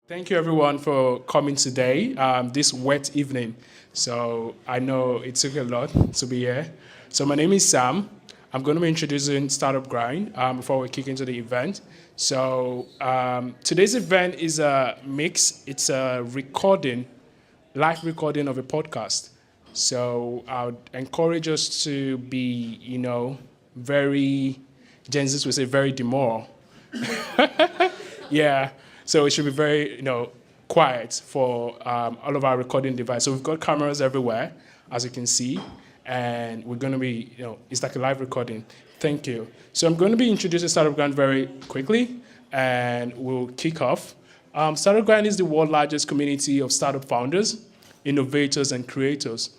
Thank you everyone for coming today, this wet evening. So I know it took a lot to be here. So my name is Sam. I'm going to be introducing Startup Grind before we kick into the event. So today's event is a mix. It's a recording, live recording of a podcast. So I would encourage us to be, very, Gen Z would say very demure. Yeah, so it should be very, quiet for all of our recording devices. So we've got cameras everywhere, as you can see, and we're going to be, it's like a live recording. Thank you. So I'm going to be introducing Startup Grind very quickly, and we'll kick off. Startup Grind is the world's largest community of startup founders, innovators, and creators.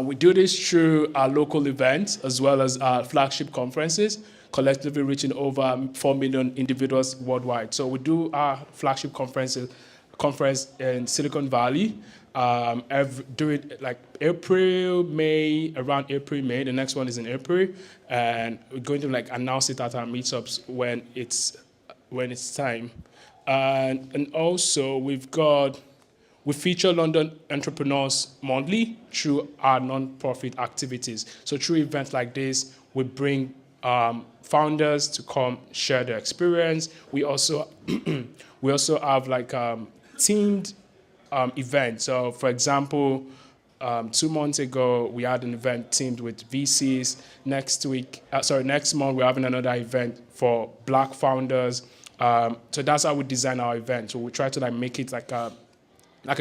We do this through our local events as well as our flagship conferences, collectively reaching over 4 million individuals worldwide. So we do our flagship conference in Silicon Valley. Do it like April, May, around April, May. The next one is in April, and we're going to announce it at our meetups when it's time. And also we feature London entrepreneurs monthly through our non-profit activities. So through events like this, we bring founders to come share their experience. We also have themed events. So for example, 2 months ago we had an event teamed with VCs. Next month we're having another event for Black founders. So that's how we design our event. So we try to make it like a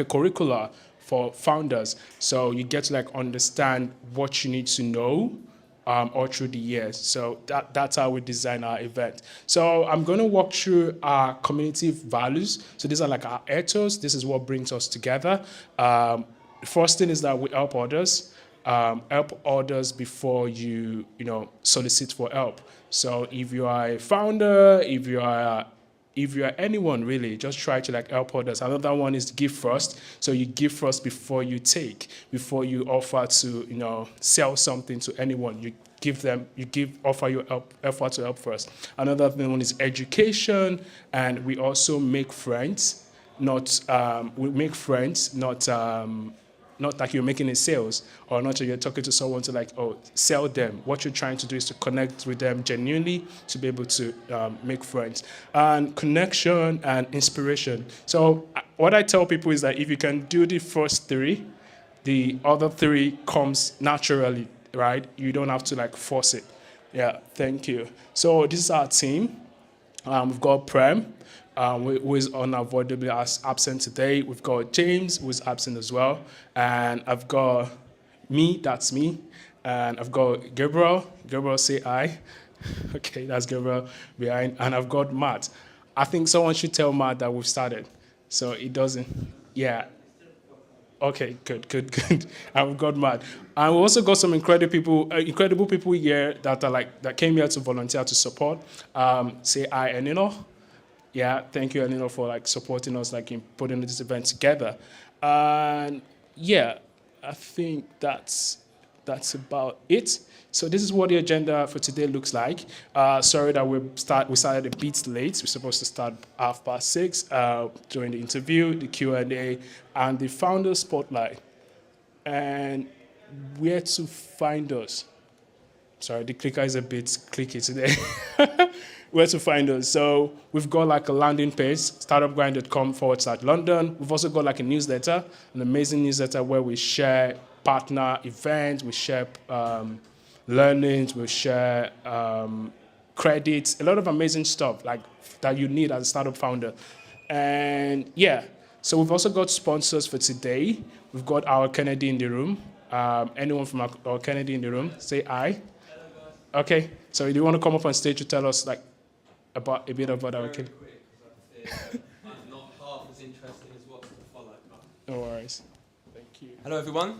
curricula for founders, so you get to understand what you need to know all through the years. So that's how we design our event. So I'm going to walk through our community values. So these are our ethos. This is what brings us together. First thing is that we help others. Help others before you solicit for help. So if you are a founder, if you are anyone really, just try to help others. Another one is give first. So you give first before you take, before you offer to sell something to anyone. You offer your effort to help first. Another one is education, and we also make friends. Not like you're making a sales, or not you're talking to someone to sell them. What you're trying to do is to connect with them genuinely to be able to make friends. And connection and inspiration. So what I tell people is that if you can do the first three, the other three comes naturally, right? You don't have to force it. Yeah, thank you. So this is our team. We've got Prem, who is unavoidably absent today. We've got James, who is absent as well. And I've got me, that's me. And I've got Gabriel. Gabriel, say hi. Okay, that's Gabriel behind. And I've got Matt. I think someone should tell Matt that we've started. So it doesn't, yeah. Okay, good. And we've got Matt. And we also got some incredible people here that came here to volunteer to support. Say hi, Enino. Yeah, thank you, Anino, for supporting us in putting this event together. And yeah, I think that's about it. So this is what the agenda for today looks like. Sorry that we started a bit late. We're supposed to start 6:30 during the interview, the Q&A, and the founder spotlight. And where to find us? Sorry, the clicker is a bit clicky today. Where to find us. So we've got a landing page, startupgrind.com/London. We've also got a newsletter, an amazing newsletter where we share partner events, we share learnings, we share credits, a lot of amazing stuff that you need as a startup founder. And yeah, so we've also got sponsors for today. We've got our Kennedy in the room. Anyone from our Kennedy in the room, say hi. Okay, so do you want to come up on stage to tell us about a bit about our kid? I'm not half as interesting as what's to follow. No worries. Thank you. Hello everyone.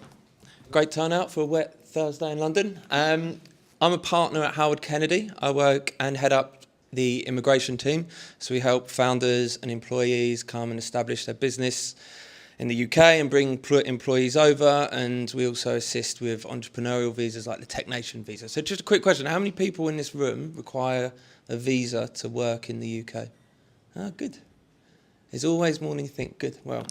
Great turnout for a wet Thursday in London. I'm a partner at Howard Kennedy. I work and head up the immigration team. So we help founders and employees come and establish their business in the UK and bring employees over, and we also assist with entrepreneurial visas like the Tech Nation visa. So just a quick question, how many people in this room require a visa to work in the UK? Oh, good. There's always more than you think. Good. Well,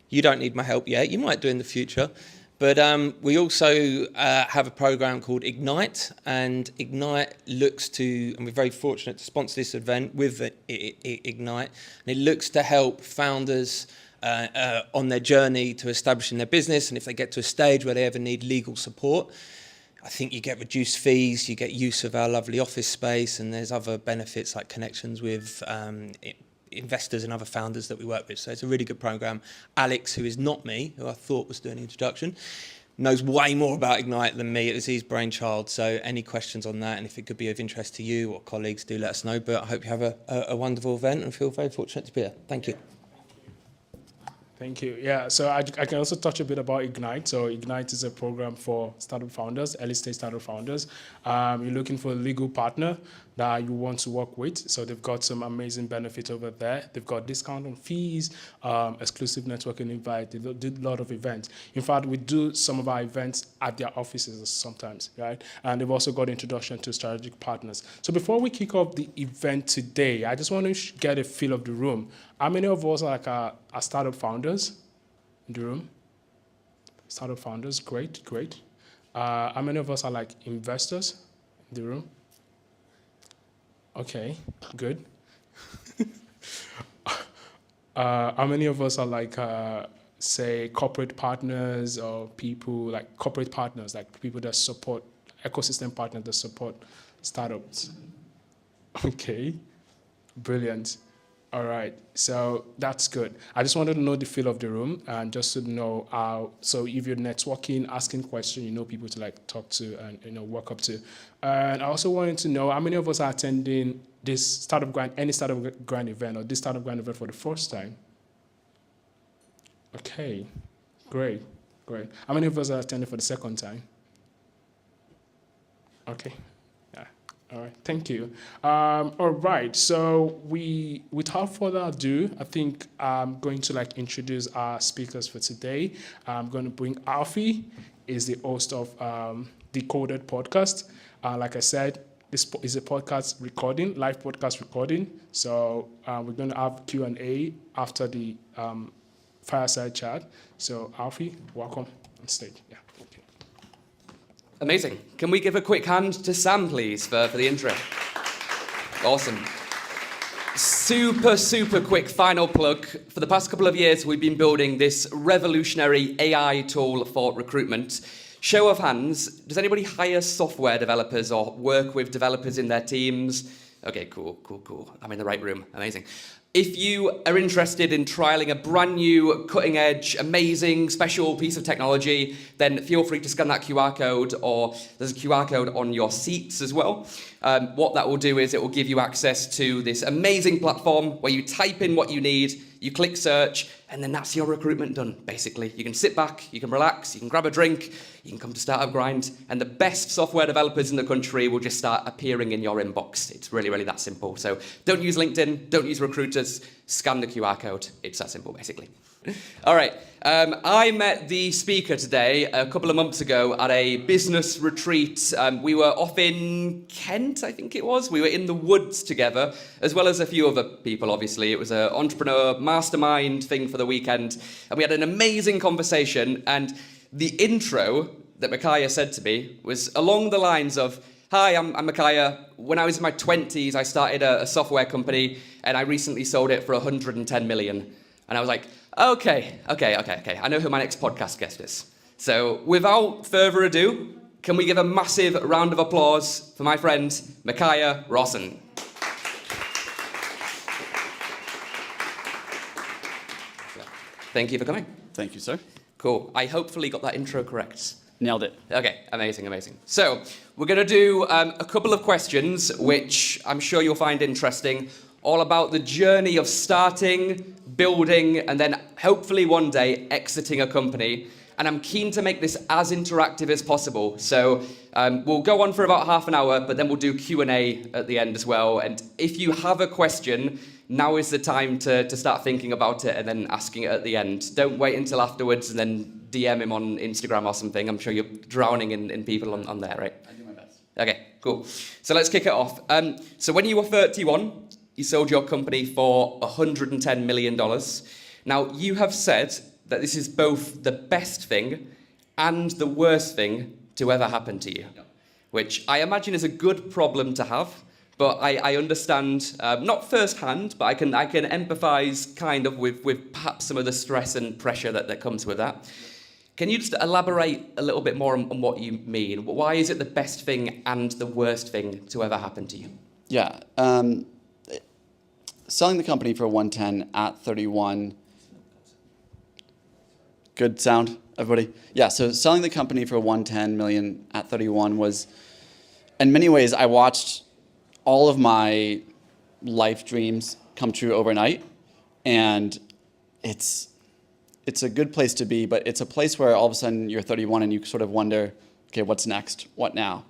you don't need my help yet. You might do in the future. But we also have a program called Ignite, and Ignite looks to, and we're very fortunate to sponsor this event with Ignite, and it looks to help founders on their journey to establishing their business, and if they get to a stage where they ever need legal support, I think you get reduced fees, you get use of our lovely office space, and there's other benefits like connections with investors and other founders that we work with. So it's a really good program. Alex, who is not me, who I thought was doing the introduction, knows way more about Ignite than me. It was his brainchild. So any questions on that, and if it could be of interest to you or colleagues, do let us know. But I hope you have a wonderful event and feel very fortunate to be here. Thank you. Thank you. Yeah, so I can also touch a bit about Ignite. So Ignite is a program for startup founders, early stage startup founders. You're looking for a legal partner that you want to work with. So they've got some amazing benefits over there. They've got discount on fees, exclusive networking invite. They do a lot of events. In fact, we do some of our events at their offices sometimes, right? And they've also got introduction to strategic partners. So before we kick off the event today, I just want to get a feel of the room. How many of us are startup founders in the room? Startup founders, great, great. How many of us are like investors in the room? Okay, good. How many of us are like, say, corporate partners or people like corporate partners, like people that support, ecosystem partners that support startups? Okay, brilliant. All right, so that's good. I just wanted to know the feel of the room and just to know how, so if you're networking, asking questions, you know people to like talk to and work up to. And I also wanted to know how many of us are attending this startup grant, any startup grant event or this startup grant event for the first time? Okay, great, great. How many of us are attending for the second time? Okay. All right, thank you. All right, so without further ado, I think I'm going to like introduce our speakers for today. I'm going to bring Alfie, is the host of DECODED podcast. Like I said, this is a podcast recording, live podcast recording. So we're going to have Q&A after the fireside chat. So Alfie, welcome on stage. Yeah. Amazing. Can we give a quick hand to Sam, please, for the intro? Awesome. Super, super quick final plug. For the past couple of years, we've been building this revolutionary AI tool for recruitment. Show of hands, does anybody hire software developers or work with developers in their teams? Okay, cool. I'm in the right room. Amazing. If you are interested in trialing a brand new, cutting edge, amazing, special piece of technology, then feel free to scan that QR code, or there's a QR code on your seats as well. What that will do is it will give you access to this amazing platform where you type in what you need, you click search, and then that's your recruitment done, basically. You can sit back, you can relax, you can grab a drink, you can come to Startup Grind, and the best software developers in the country will just start appearing in your inbox. It's really, really that simple. So don't use LinkedIn, don't use recruiters, scan the QR code. It's that simple, basically. All right, I met the speaker today a couple of months ago at a business retreat. We were off in Kent, I think it was. We were in the woods together, as well as a few other people, obviously. It was an entrepreneur mastermind thing for the weekend, and we had an amazing conversation, and the intro that Michia said to me was along the lines of, "Hi, I'm Michia. When I was in my 20s, I started a software company, and I recently sold it for 110 million. And I was like, okay. I know who my next podcast guest is. So without further ado, can we give a massive round of applause for my friend, Michia Rohrssen. Thank you for coming. Thank you, sir. Cool. I hopefully got that intro correct. Nailed it. Okay, amazing. So we're going to do a couple of questions, which I'm sure you'll find interesting, all about the journey of starting, building, and then hopefully one day exiting a company. And I'm keen to make this as interactive as possible. So we'll go on for about half an hour, but then we'll do Q&A at the end as well. And if you have a question, now is the time to start thinking about it and then asking it at the end. Don't wait until afterwards and then DM him on Instagram or something. I'm sure you're drowning in people on there, right? I do my best. Okay, cool. So let's kick it off. So when you were 31, You sold your company for $110 million. Now, you have said that this is both the best thing and the worst thing to ever happen to you, which I imagine is a good problem to have. But I understand, not firsthand, but I can empathise kind of with perhaps some of the stress and pressure that comes with that. Can you just elaborate a little bit more on what you mean? Why is it the best thing and the worst thing to ever happen to you? Yeah. Selling the company for 110 at 31. Good sound, everybody? Yeah, so selling the company for 110 million at 31 was, in many ways, I watched all of my life dreams come true overnight. And it's a good place to be, but it's a place where all of a sudden you're 31 and you sort of wonder, okay, what's next? What now?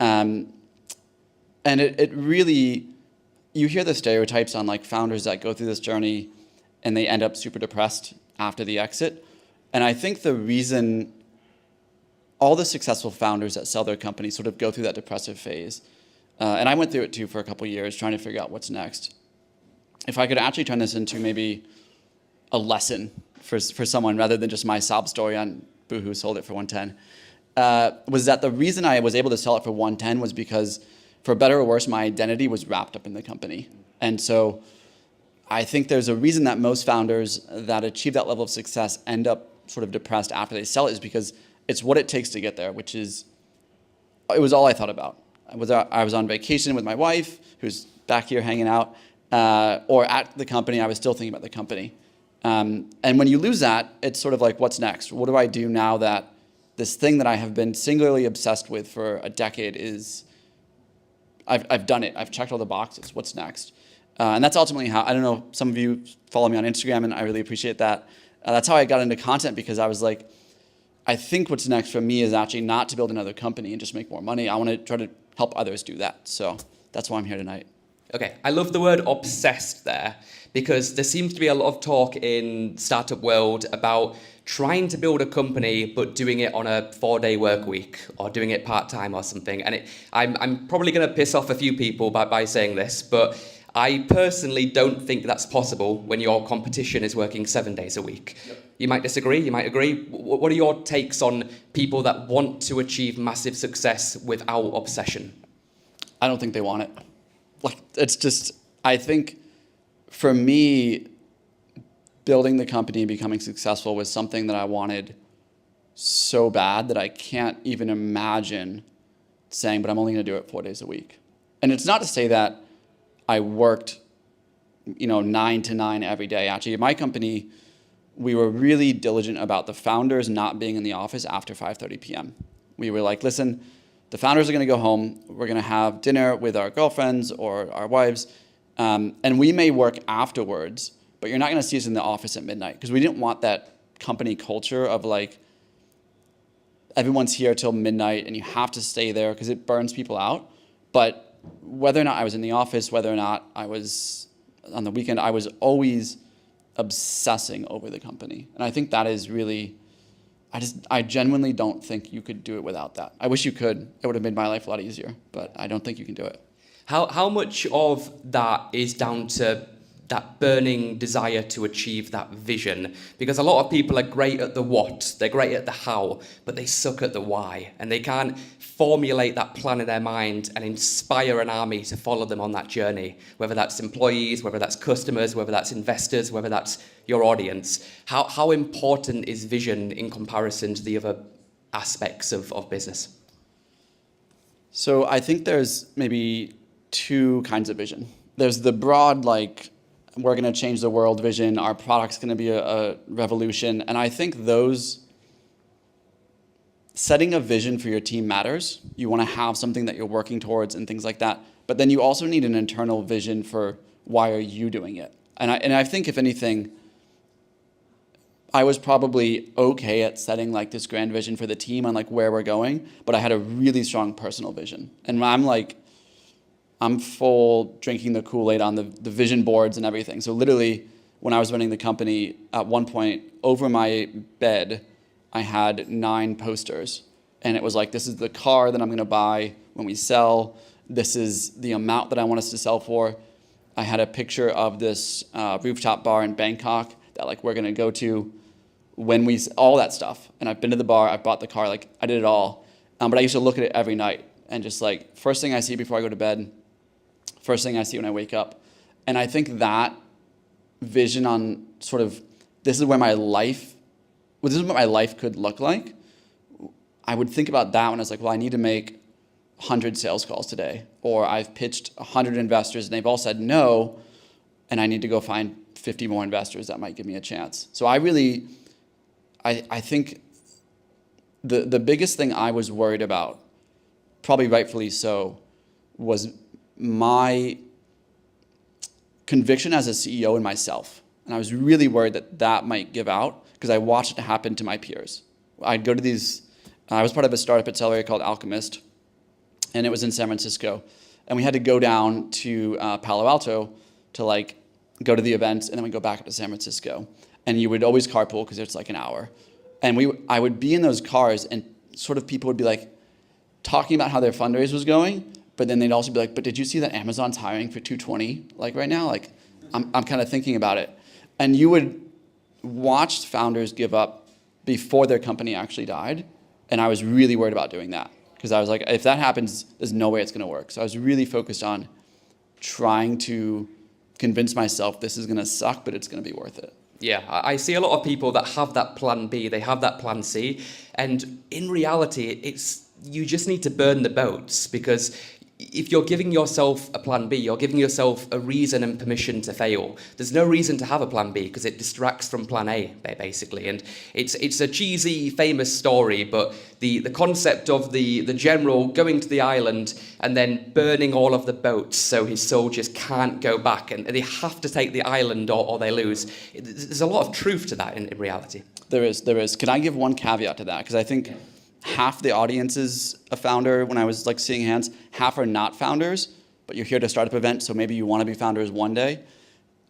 And it really, you hear the stereotypes on like founders that go through this journey and they end up super depressed after the exit. And I think the reason all the successful founders that sell their company sort of go through that depressive phase, and I went through it too for a couple of years trying to figure out what's next. If I could actually turn this into maybe a lesson for someone rather than just my sob story on Boohoo sold it for 110, was that the reason I was able to sell it for 110 was because, for better or worse, my identity was wrapped up in the company. And so I think there's a reason that most founders that achieve that level of success end up sort of depressed after they sell it, is because it's what it takes to get there, which is, it was all I thought about. I was on vacation with my wife, who's back here hanging out, or at the company, I was still thinking about the company. And when you lose that, it's sort of like, what's next? What do I do now that this thing that I have been singularly obsessed with for a decade is, I've done it. I've checked all the boxes. What's next? And that's ultimately how, I don't know, some of you follow me on Instagram, and I really appreciate that. That's how I got into content, because I was like, I think what's next for me is actually not to build another company and just make more money. I want to try to help others do that. So that's why I'm here tonight. Okay, I love the word obsessed there, because there seems to be a lot of talk in startup world about trying to build a company but doing it on a 4-day work week or doing it part-time or something. And I'm probably going to piss off a few people by saying this, but I personally don't think that's possible when your competition is working 7 days a week. Yep. You might disagree, you might agree. What are your takes on people that want to achieve massive success without obsession? I don't think they want it. Like, it's just, I think for me, building the company and becoming successful was something that I wanted so bad that I can't even imagine saying, but I'm only going to do it 4 days a week. And it's not to say that I worked, 9 to 9 every day. Actually, at my company, we were really diligent about the founders not being in the office after 5:30 p.m. We were like, listen, the founders are going to go home. We're going to have dinner with our girlfriends or our wives, and we may work afterwards, but you're not going to see us in the office at midnight, because we didn't want that company culture of like, everyone's here till midnight and you have to stay there, because it burns people out. But whether or not I was in the office, whether or not I was on the weekend, I was always obsessing over the company. And I think that is really, I genuinely don't think you could do it without that. I wish you could. It would have made my life a lot easier, but I don't think you can do it. How much of that is down to that burning desire to achieve that vision? Because a lot of people are great at the what, they're great at the how, but they suck at the why, and they can't formulate that plan in their mind and inspire an army to follow them on that journey, whether that's employees, whether that's customers, whether that's investors, whether that's your audience. How important is vision in comparison to the other aspects of business? So I think there's maybe two kinds of vision. There's the broad, like, we're going to change the world vision, our product's going to be a revolution. And I think setting a vision for your team matters. You want to have something that you're working towards and things like that. But then you also need an internal vision for why are you doing it. And I think, if anything, I was probably okay at setting like this grand vision for the team on like where we're going, but I had a really strong personal vision. And I'm full drinking the Kool-Aid on the vision boards and everything. So literally, when I was running the company, at one point, over my bed, I had 9 posters. And it was like, this is the car that I'm going to buy when we sell. This is the amount that I want us to sell for. I had a picture of this rooftop bar in Bangkok that like we're gonna go to when all that stuff. And I've been to the bar, I bought the car, like I did it all. But I used to look at it every night and just like, first thing I see before I go to bed, first thing I see when I wake up. And I think that vision on sort of, this is what my life could look like. I would think about that when I was like, well, I need to make 100 sales calls today, or I've pitched 100 investors and they've all said no, and I need to go find 50 more investors that might give me a chance. So I think the biggest thing I was worried about, probably rightfully so, was my conviction as a CEO in myself. And I was really worried that that might give out because I watched it happen to my peers. I'd go to these, I was part of a startup accelerator called Alchemist, and it was in San Francisco. And we had to go down to Palo Alto to like go to the events, and then we go back up to San Francisco. And you would always carpool because it's like an hour. And I would be in those cars, and sort of people would be like talking about how their fundraise was going, but then they'd also be like, but did you see that Amazon's hiring for 220 like right now? Like I'm kind of thinking about it. And you would watch founders give up before their company actually died. And I was really worried about doing that because I was like, if that happens, there's no way it's going to work. So I was really focused on trying to convince myself this is going to suck, but it's going to be worth it. Yeah, I see a lot of people that have that plan B, they have that plan C, and in reality, you just need to burn the boats, because if you're giving yourself a plan B, you're giving yourself a reason and permission to fail. There's no reason to have a plan B because it distracts from plan A, basically. And it's a cheesy, famous story, but the concept of the general going to the island and then burning all of the boats so his soldiers can't go back and they have to take the island or they lose. There's a lot of truth to that in reality. There is. Can I give one caveat to that? Because I think half the audience is a founder. When I was like seeing hands, half are not founders, but you're here to start up event, so maybe you want to be founders one day.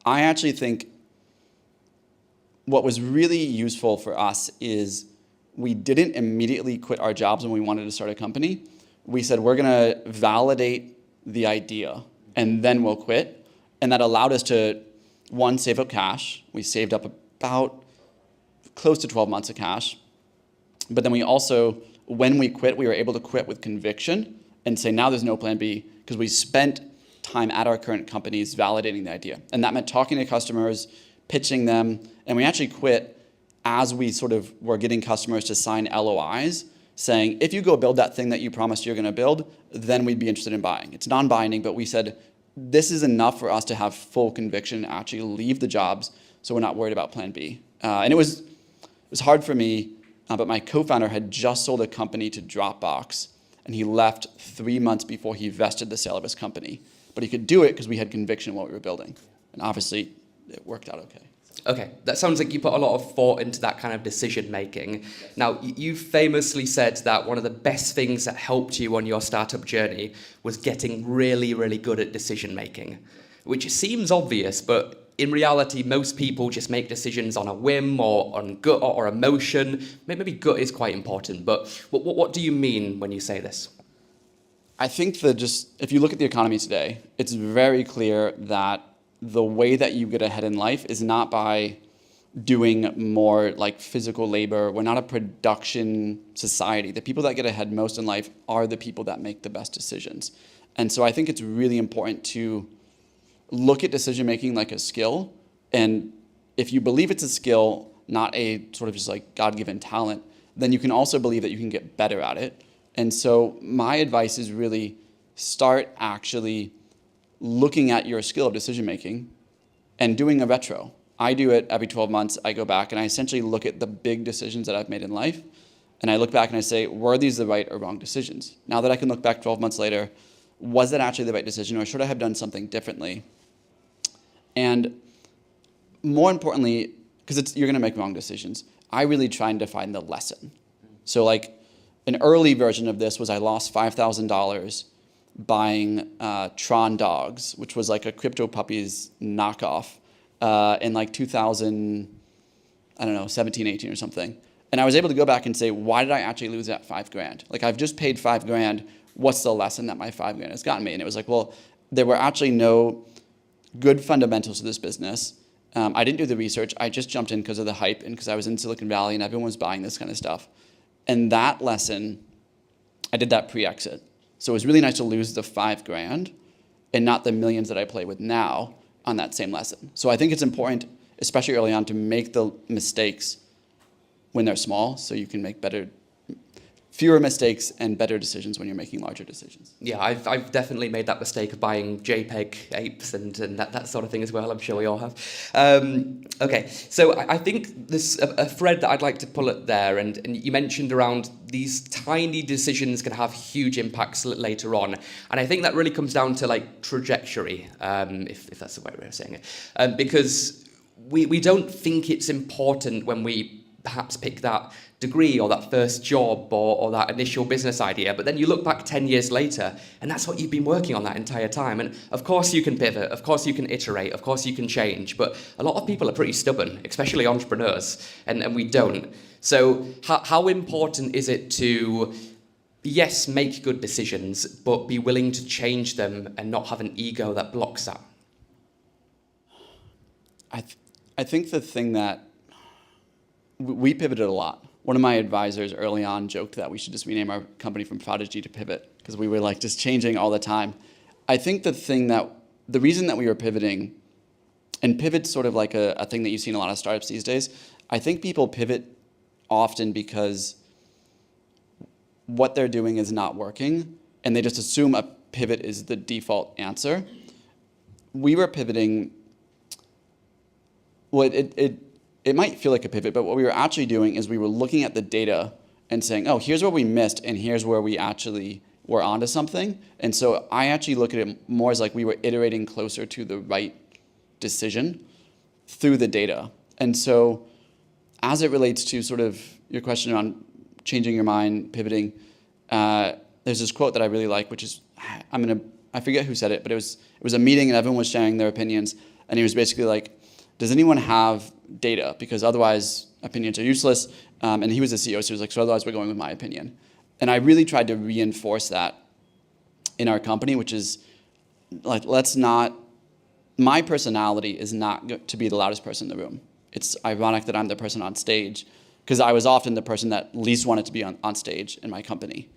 I actually think what was really useful for us is we didn't immediately quit our jobs when we wanted to start a company. We said, we're going to validate the idea and then we'll quit. And that allowed us to, one, save up cash. We saved up about close to 12 months of cash. But then we also, when we quit, we were able to quit with conviction and say, now there's no plan B, because we spent time at our current companies validating the idea. And that meant talking to customers, pitching them, and we actually quit as we sort of were getting customers to sign LOIs, saying, if you go build that thing that you promised you're going to build, then we'd be interested in buying. It's non-binding, but we said, this is enough for us to have full conviction and actually leave the jobs, so we're not worried about plan B. And it was hard for me. But my co-founder had just sold a company to Dropbox, and he left 3 months before he vested the sale of his company. But he could do it because we had conviction in what we were building. And obviously, it worked out okay. Okay, that sounds like you put a lot of thought into that kind of decision making. Now, you've famously said that one of the best things that helped you on your startup journey was getting really, really good at decision making, which seems obvious, but in reality, most people just make decisions on a whim or on gut or emotion. Maybe gut is quite important, but what do you mean when you say this? I think if you look at the economy today, it's very clear that the way that you get ahead in life is not by doing more like physical labor. We're not a production society. The people that get ahead most in life are the people that make the best decisions. And so I think it's really important to look at decision-making like a skill, and if you believe it's a skill, not a sort of just like God-given talent, then you can also believe that you can get better at it. And so my advice is really start actually looking at your skill of decision-making and doing a retro. I do it every 12 months. I go back and I essentially look at the big decisions that I've made in life, and I look back and I say, were these the right or wrong decisions? Now that I can look back 12 months later, was that actually the right decision, or should I have done something differently? And more importantly, because you're going to make wrong decisions, I really try and define the lesson. So like an early version of this was I lost $5,000 buying Tron dogs, which was like a Crypto Puppies knockoff in like 2017, 18 or something. And I was able to go back and say, why did I actually lose that $5,000? Like I've just paid $5,000. What's the lesson that my $5,000 has gotten me? And it was like, well, there were actually no good fundamentals to this business. I didn't do the research. I just jumped in because of the hype and because I was in Silicon Valley and everyone was buying this kind of stuff. And that lesson, I did that pre-exit. So it was really nice to lose the $5,000 and not the millions that I play with now on that same lesson. So I think it's important, especially early on, to make the mistakes when they're small so you can make fewer mistakes and better decisions when you're making larger decisions. Yeah, I've definitely made that mistake of buying JPEG apes and that sort of thing as well. I'm sure we all have. Okay, so I think there's a thread that I'd like to pull at there, and you mentioned around these tiny decisions can have huge impacts later on, and I think that really comes down to like trajectory, if that's the right way of saying it, because we don't think it's important when we perhaps pick that degree or that first job or that initial business idea, but then you look back 10 years later and that's what you've been working on that entire time. And of course you can pivot, of course you can iterate, of course you can change, but a lot of people are pretty stubborn, especially entrepreneurs, and we don't. So how important is it to, yes, make good decisions, but be willing to change them and not have an ego that blocks that? I think the thing that we pivoted a lot. One of my advisors early on joked that we should just rename our company from Prodigy to Pivot because we were like just changing all the time. I think the reason that we were pivoting, and pivot's sort of like a thing that you see in a lot of startups these days, I think people pivot often because what they're doing is not working and they just assume a pivot is the default answer. We were pivoting, well, it might feel like a pivot, but what we were actually doing is we were looking at the data and saying, oh, here's where we missed, and here's where we actually were onto something. And so I actually look at it more as like we were iterating closer to the right decision through the data. And so as it relates to sort of your question on changing your mind, pivoting, there's this quote that I really like, which is, I forget who said it, but it was a meeting and everyone was sharing their opinions, and he was basically like, does anyone have data? Because otherwise opinions are useless. And he was the CEO, so he was like, so otherwise we're going with my opinion. And I really tried to reinforce that in our company, which is like, my personality is not to be the loudest person in the room. It's ironic that I'm the person on stage because I was often the person that least wanted to be on stage in my company.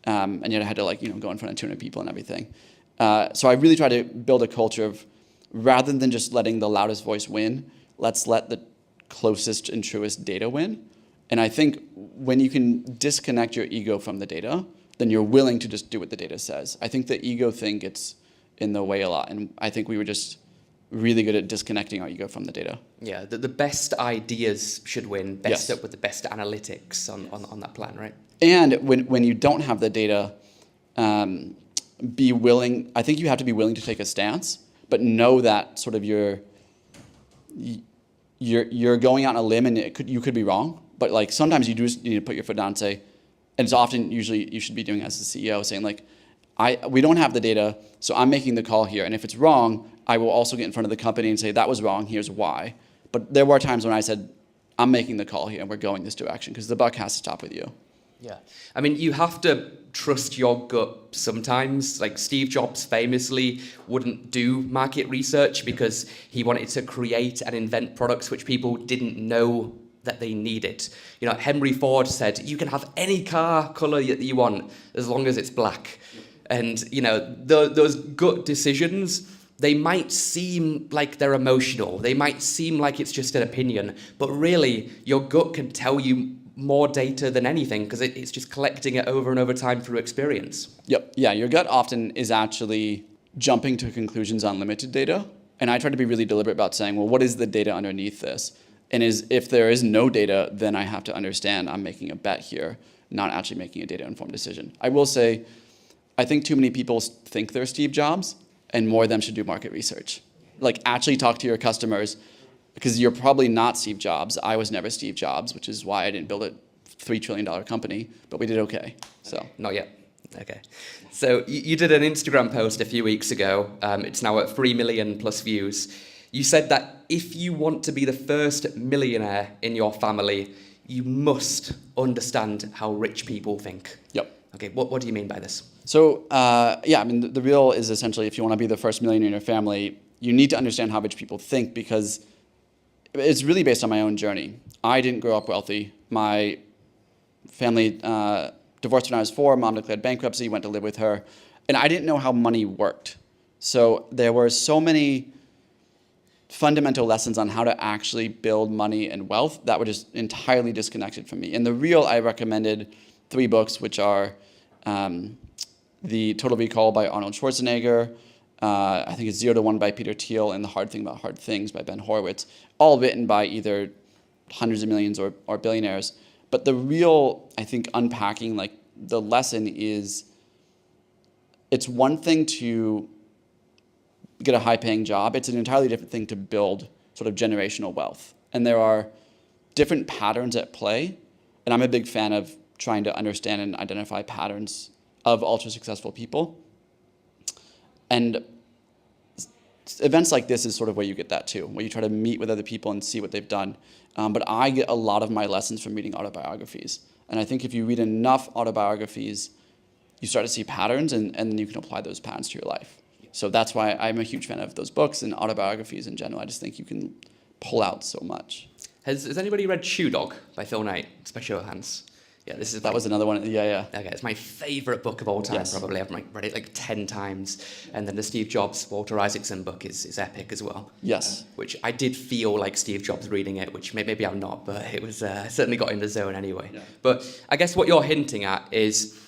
And yet I had to go in front of 200 people and everything. So I really tried to build a culture of, rather than just letting the loudest voice win, let's let the closest and truest data win. And I think when you can disconnect your ego from the data, then you're willing to just do what the data says. I think the ego thing gets in the way a lot. And I think we were just really good at disconnecting our ego from the data. Yeah, the best ideas should win, best Yes. up with the best analytics on that plan, right? And when you don't have the data, I think you have to be willing to take a stance, but know that sort of you're going out on a limb and you could be wrong, but like sometimes you do need to put your foot down and say, and it's often usually you should be doing as the CEO, saying like, we don't have the data, so I'm making the call here, and if it's wrong, I will also get in front of the company and say that was wrong, here's why. But there were times when I said, I'm making the call here and we're going this direction because the buck has to stop with you. Yeah. I mean, you have to trust your gut sometimes. Like Steve Jobs famously wouldn't do market research because he wanted to create and invent products which people didn't know that they needed. You know, Henry Ford said, you can have any car color that you want as long as it's black. And, you know, those gut decisions, they might seem like they're emotional. They might seem like it's just an opinion. But really, your gut can tell you more data than anything because it's just collecting it over and over time through experience. Yep. Yeah, your gut often is actually jumping to conclusions on limited data. And I try to be really deliberate about saying, well, what is the data underneath this? And if there is no data, then I have to understand I'm making a bet here, not actually making a data-informed decision. I will say, I think too many people think they're Steve Jobs, and more of them should do market research. Like actually talk to your customers, because you're probably not Steve Jobs. I was never Steve Jobs, which is why I didn't build a $3 trillion company, but we did okay. So not yet. Okay. So you did an Instagram post a few weeks ago. It's now at 3 million plus views. You said that if you want to be the first millionaire in your family, you must understand how rich people think. Yep. Okay, what do you mean by this? So, yeah, I mean, the real is essentially if you want to be the first millionaire in your family, you need to understand how rich people think, because it's really based on my own journey. I didn't grow up wealthy. My family divorced when I was 4. Mom declared bankruptcy, went to live with her. And I didn't know how money worked. So there were so many fundamental lessons on how to actually build money and wealth that were just entirely disconnected from me. In The Real, I recommended 3 books, which are The Total Recall by Arnold Schwarzenegger, I think it's 0 to 1 by Peter Thiel, and The Hard Thing About Hard Things by Ben Horowitz, all written by either hundreds of millions or billionaires. But the real, I think, unpacking, like, the lesson is, it's one thing to get a high-paying job. It's an entirely different thing to build sort of generational wealth. And there are different patterns at play. And I'm a big fan of trying to understand and identify patterns of ultra-successful people. And events like this is sort of where you get that too, where you try to meet with other people and see what they've done. But I get a lot of my lessons from reading autobiographies. And I think if you read enough autobiographies, you start to see patterns, and then you can apply those patterns to your life. So that's why I'm a huge fan of those books and autobiographies in general. I just think you can pull out so much. Has anybody read Shoe Dog by Phil Knight? It's by show of hands. Yeah, this is that was another one. Yeah. Okay, it's my favorite book of all time. Yes. Probably I've read it like 10 times. And then the Steve Jobs, Walter Isaacson book is epic as well. Yes. Which I did feel like Steve Jobs reading it, which maybe I'm not, but it was certainly got in the zone anyway. Yeah. But I guess what you're hinting at is,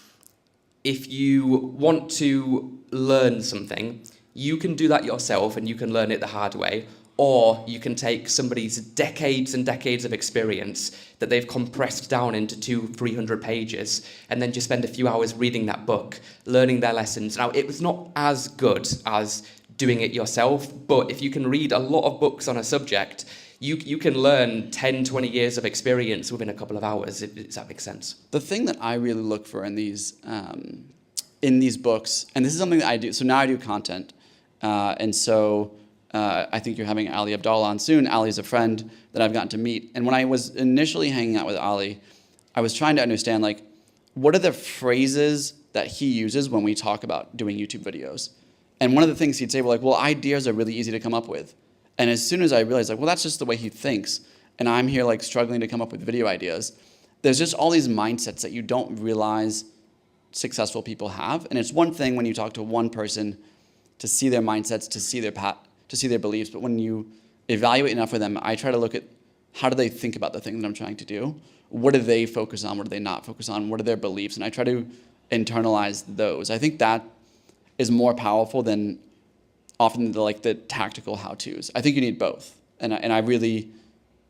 if you want to learn something, you can do that yourself and you can learn it the hard way, or you can take somebody's decades and decades of experience that they've compressed down into 200-300 pages, and then just spend a few hours reading that book, learning their lessons. Now, it was not as good as doing it yourself, but if you can read a lot of books on a subject, you can learn 10, 20 years of experience within a couple of hours, if that makes sense. The thing that I really look for in these books, and this is something that I do, so now I do content, and so I think you're having Ali Abdallah on soon. Ali's a friend that I've gotten to meet, and when I was initially hanging out with Ali, I was trying to understand, like, what are the phrases that he uses when we talk about doing YouTube videos? And one of the things he'd say were like, well, ideas are really easy to come up with. And as soon as I realized, like, well, that's just the way he thinks, and I'm here, like, struggling to come up with video ideas, there's just all these mindsets that you don't realize successful people have. And it's one thing when you talk to one person to see their mindsets, to see their beliefs, but when you evaluate enough of them, I try to look at how do they think about the thing that I'm trying to do? What do they focus on? What do they not focus on? What are their beliefs? And I try to internalize those. I think that is more powerful than often the tactical how-tos. I think you need both. And I really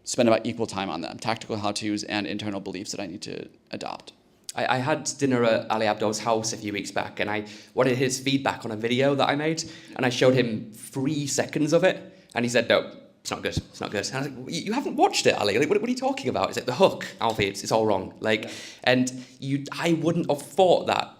spend about equal time on them, tactical how-tos and internal beliefs that I need to adopt. I had dinner at Ali Abdal's house a few weeks back, and I wanted his feedback on a video that I made, and I showed him 3 seconds of it, and he said, no, it's not good, it's not good. And I was like, you haven't watched it, Ali, like, what are you talking about? He's like, the hook, Alfie, it's all wrong. And I wouldn't have thought that,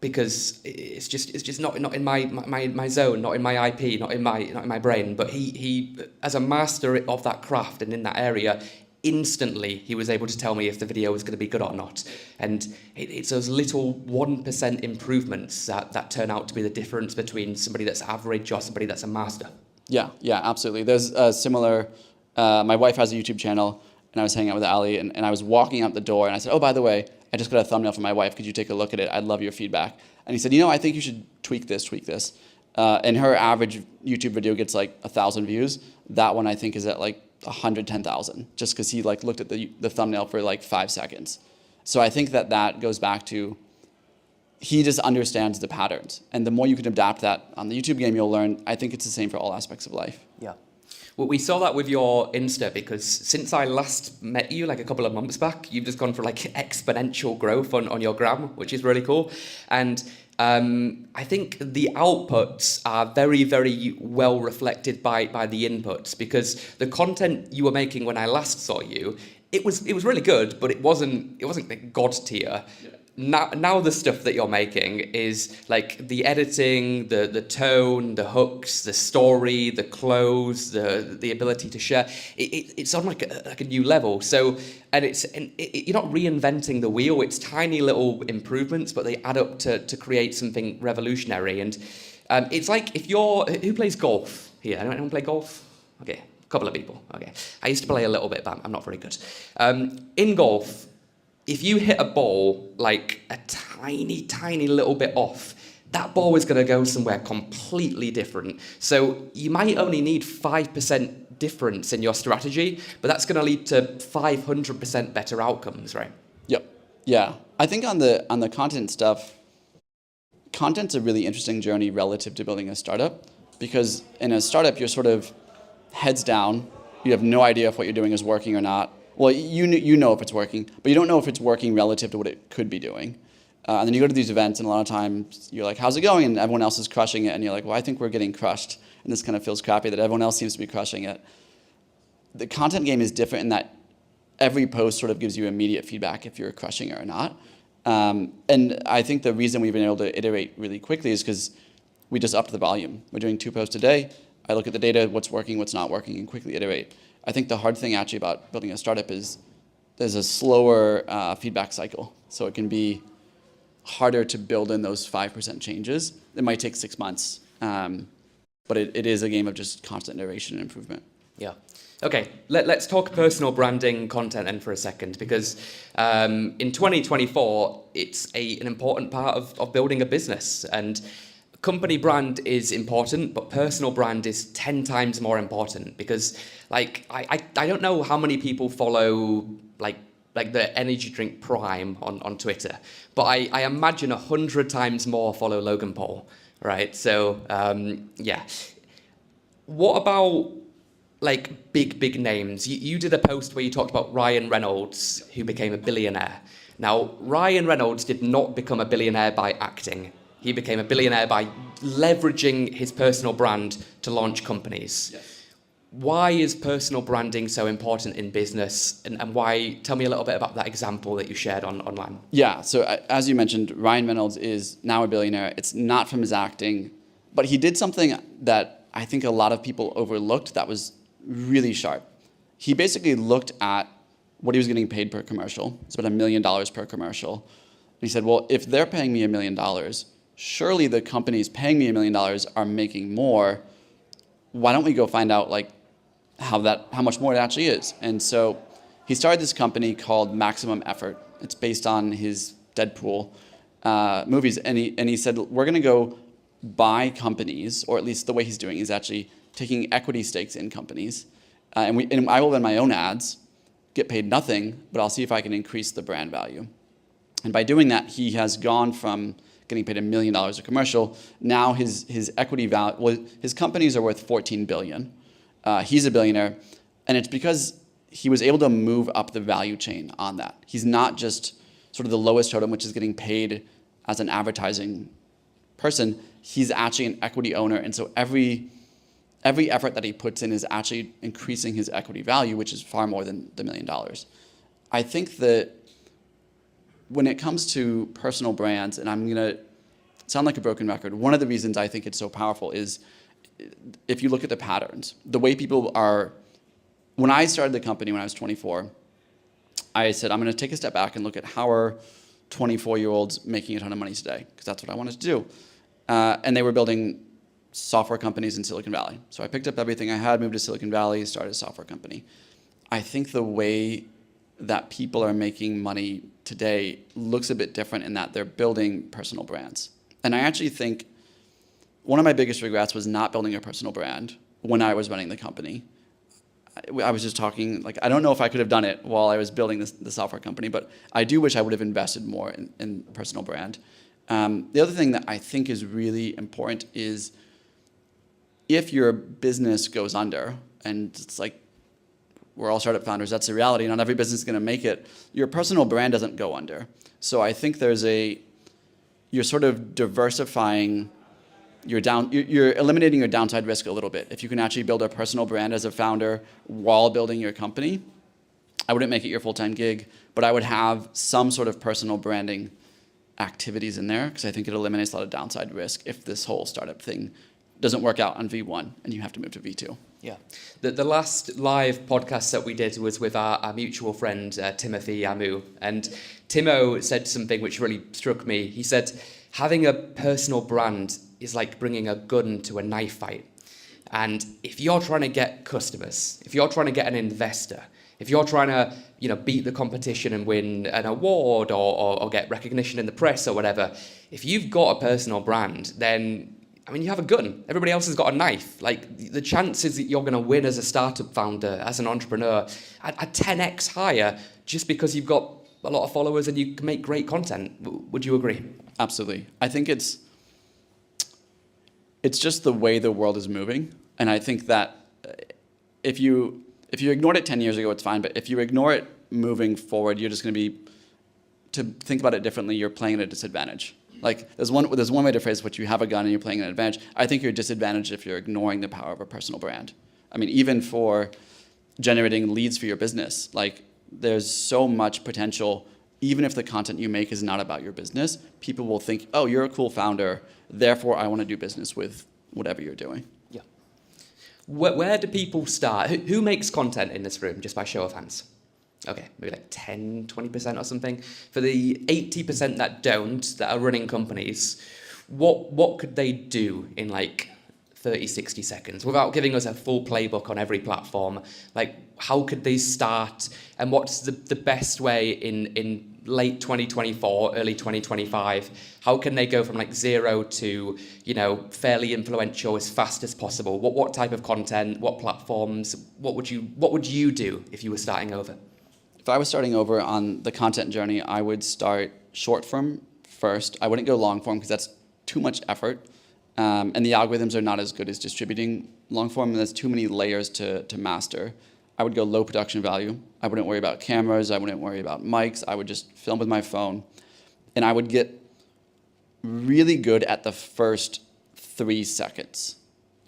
because it's just not in my zone, not in my IP, not in my brain. But he as a master of that craft and in that area, instantly he was able to tell me if the video was going to be good or not. And it's those little 1% improvements that turn out to be the difference between somebody that's average or somebody that's a master. Yeah, absolutely. There's a similar. My wife has a YouTube channel, and I was hanging out with Ali, and I was walking out the door, and I said, oh, by the way, I just got a thumbnail from my wife. Could you take a look at it? I'd love your feedback. And he said, I think you should tweak this. And her average YouTube video gets like 1,000 views. That one I think is at like 110,000, just because he looked at the thumbnail for like 5 seconds. So I think that goes back to, he just understands the patterns. And the more you can adapt that on the YouTube game, you'll learn. I think it's the same for all aspects of life. Yeah. Well, we saw that with your Insta, because since I last met you like a couple of months back, you've just gone for like exponential growth on your gram, which is really cool. And I think the outputs are very, very well reflected by the inputs, because the content you were making when I last saw you, it was really good, but it wasn't like God tier. Yeah. Now the stuff that you're making is like the editing, the tone, the hooks, the story, the clothes, the ability to share. It's on like a new level. So you're not reinventing the wheel. It's tiny little improvements, but they add up to create something revolutionary. And it's like who plays golf here? Anyone play golf? Okay, a couple of people. Okay, I used to play a little bit, but I'm not very good. In golf, if you hit a ball like a tiny, tiny little bit off, that ball is going to go somewhere completely different. So you might only need 5% difference in your strategy, but that's going to lead to 500% better outcomes, right? Yep. Yeah. I think on the content stuff, content's a really interesting journey relative to building a startup, because in a startup, you're sort of heads down. You have no idea if what you're doing is working or not. Well, you know if it's working, but you don't know if it's working relative to what it could be doing. And then you go to these events, and a lot of times you're like, how's it going? And everyone else is crushing it. And you're like, well, I think we're getting crushed. And this kind of feels crappy that everyone else seems to be crushing it. The content game is different in that every post sort of gives you immediate feedback if you're crushing it or not. And I think the reason we've been able to iterate really quickly is because we just upped the volume. We're doing 2 posts a day. I look at the data, what's working, what's not working, and quickly iterate. I think the hard thing actually about building a startup is there's a slower feedback cycle. So it can be harder to build in those 5% changes. It might take 6 months, but it is a game of just constant iteration and improvement. Yeah. Okay, let's talk personal branding content then for a second, because in 2024, it's an important part of building a business. And company brand is important, but personal brand is 10 times more important, because like I don't know how many people follow like the energy drink Prime on Twitter, but I imagine 100 times more follow Logan Paul, right? So yeah. What about like big names? You did a post where you talked about Ryan Reynolds, who became a billionaire. Now, Ryan Reynolds did not become a billionaire by acting. He became a billionaire by leveraging his personal brand to launch companies. Yes. Why is personal branding so important in business? And why? Tell me a little bit about that example that you shared online. Yeah, so as you mentioned, Ryan Reynolds is now a billionaire. It's not from his acting, but he did something that I think a lot of people overlooked that was really sharp. He basically looked at what he was getting paid per commercial. It's about $1 million per commercial. And he said, well, if they're paying me $1 million, surely the companies paying me $1 million are making more. Why don't we go find out like how much more it actually is? And so he started this company called Maximum Effort. It's based on his Deadpool movies. And he said, we're going to go buy companies, or at least the way he's doing is actually taking equity stakes in companies. And I will run my own ads, get paid nothing, but I'll see if I can increase the brand value. And by doing that, he has gone from getting paid $1 million a commercial. Now his equity value, well, his companies are worth $14 billion. He's a billionaire, and it's because he was able to move up the value chain on that. He's not just sort of the lowest totem, which is getting paid as an advertising person. He's actually an equity owner, and so every effort that he puts in is actually increasing his equity value, which is far more than the $1 million. I think that when it comes to personal brands, and I'm going to sound like a broken record, one of the reasons I think it's so powerful is if you look at the patterns, the way people are. When I started the company when I was 24, I said, I'm going to take a step back and look at how are 24-year-olds making a ton of money today, because that's what I wanted to do. And they were building software companies in Silicon Valley. So I picked up everything I had, moved to Silicon Valley, started a software company. I think the way that people are making money today looks a bit different in that they're building personal brands. And I actually think one of my biggest regrets was not building a personal brand when I was running the company. I was just talking, like, I don't know if I could have done it while I was building the software company, but I do wish I would have invested more in personal brand. The other thing that I think is really important is if your business goes under, and it's like we're all startup founders, that's the reality, not every business is going to make it, your personal brand doesn't go under. So I think you're sort of diversifying you're eliminating your downside risk a little bit. If you can actually build a personal brand as a founder while building your company, I wouldn't make it your full-time gig, but I would have some sort of personal branding activities in there, because I think it eliminates a lot of downside risk if this whole startup thing doesn't work out on V1 and you have to move to V2. Yeah. The last live podcast that we did was with our mutual friend, Timothy Amu. And Timo said something which really struck me. He said, having a personal brand is like bringing a gun to a knife fight. And if you're trying to get customers, if you're trying to get an investor, if you're trying to, beat the competition and win an award or get recognition in the press or whatever, if you've got a personal brand, then, you have a gun. Everybody else has got a knife. Like, the chances that you're going to win as a startup founder, as an entrepreneur, are 10x higher just because you've got a lot of followers and you can make great content. Would you agree? Absolutely. I think it's just the way the world is moving. And I think that if you ignored it 10 years ago, it's fine. But if you ignore it moving forward, you're just going to think about it differently, you're playing at a disadvantage. Like, there's one way to phrase what you have a gun and you're playing at an advantage. I think you're disadvantaged if you're ignoring the power of a personal brand. Even for generating leads for your business, like, there's so much potential. Even if the content you make is not about your business, people will think, oh, you're a cool founder, therefore I want to do business with whatever you're doing. Yeah. Where do people start? Who makes content in this room, just by show of hands? Okay, maybe like 10, 20% or something. For the 80% that don't, that are running companies, what could they do in like 30, 60 seconds without giving us a full playbook on every platform? Like, how could they start, and what's the best way in late 2024, early 2025, how can they go from like 0 to, fairly influential as fast as possible? What type of content, what platforms, what would you do if you were starting over? If I was starting over on the content journey, I would start short form first. I wouldn't go long form because that's too much effort. And the algorithms are not as good as distributing long form, and there's too many layers to master. I would go low production value. I wouldn't worry about cameras. I wouldn't worry about mics. I would just film with my phone. And I would get really good at the first 3 seconds.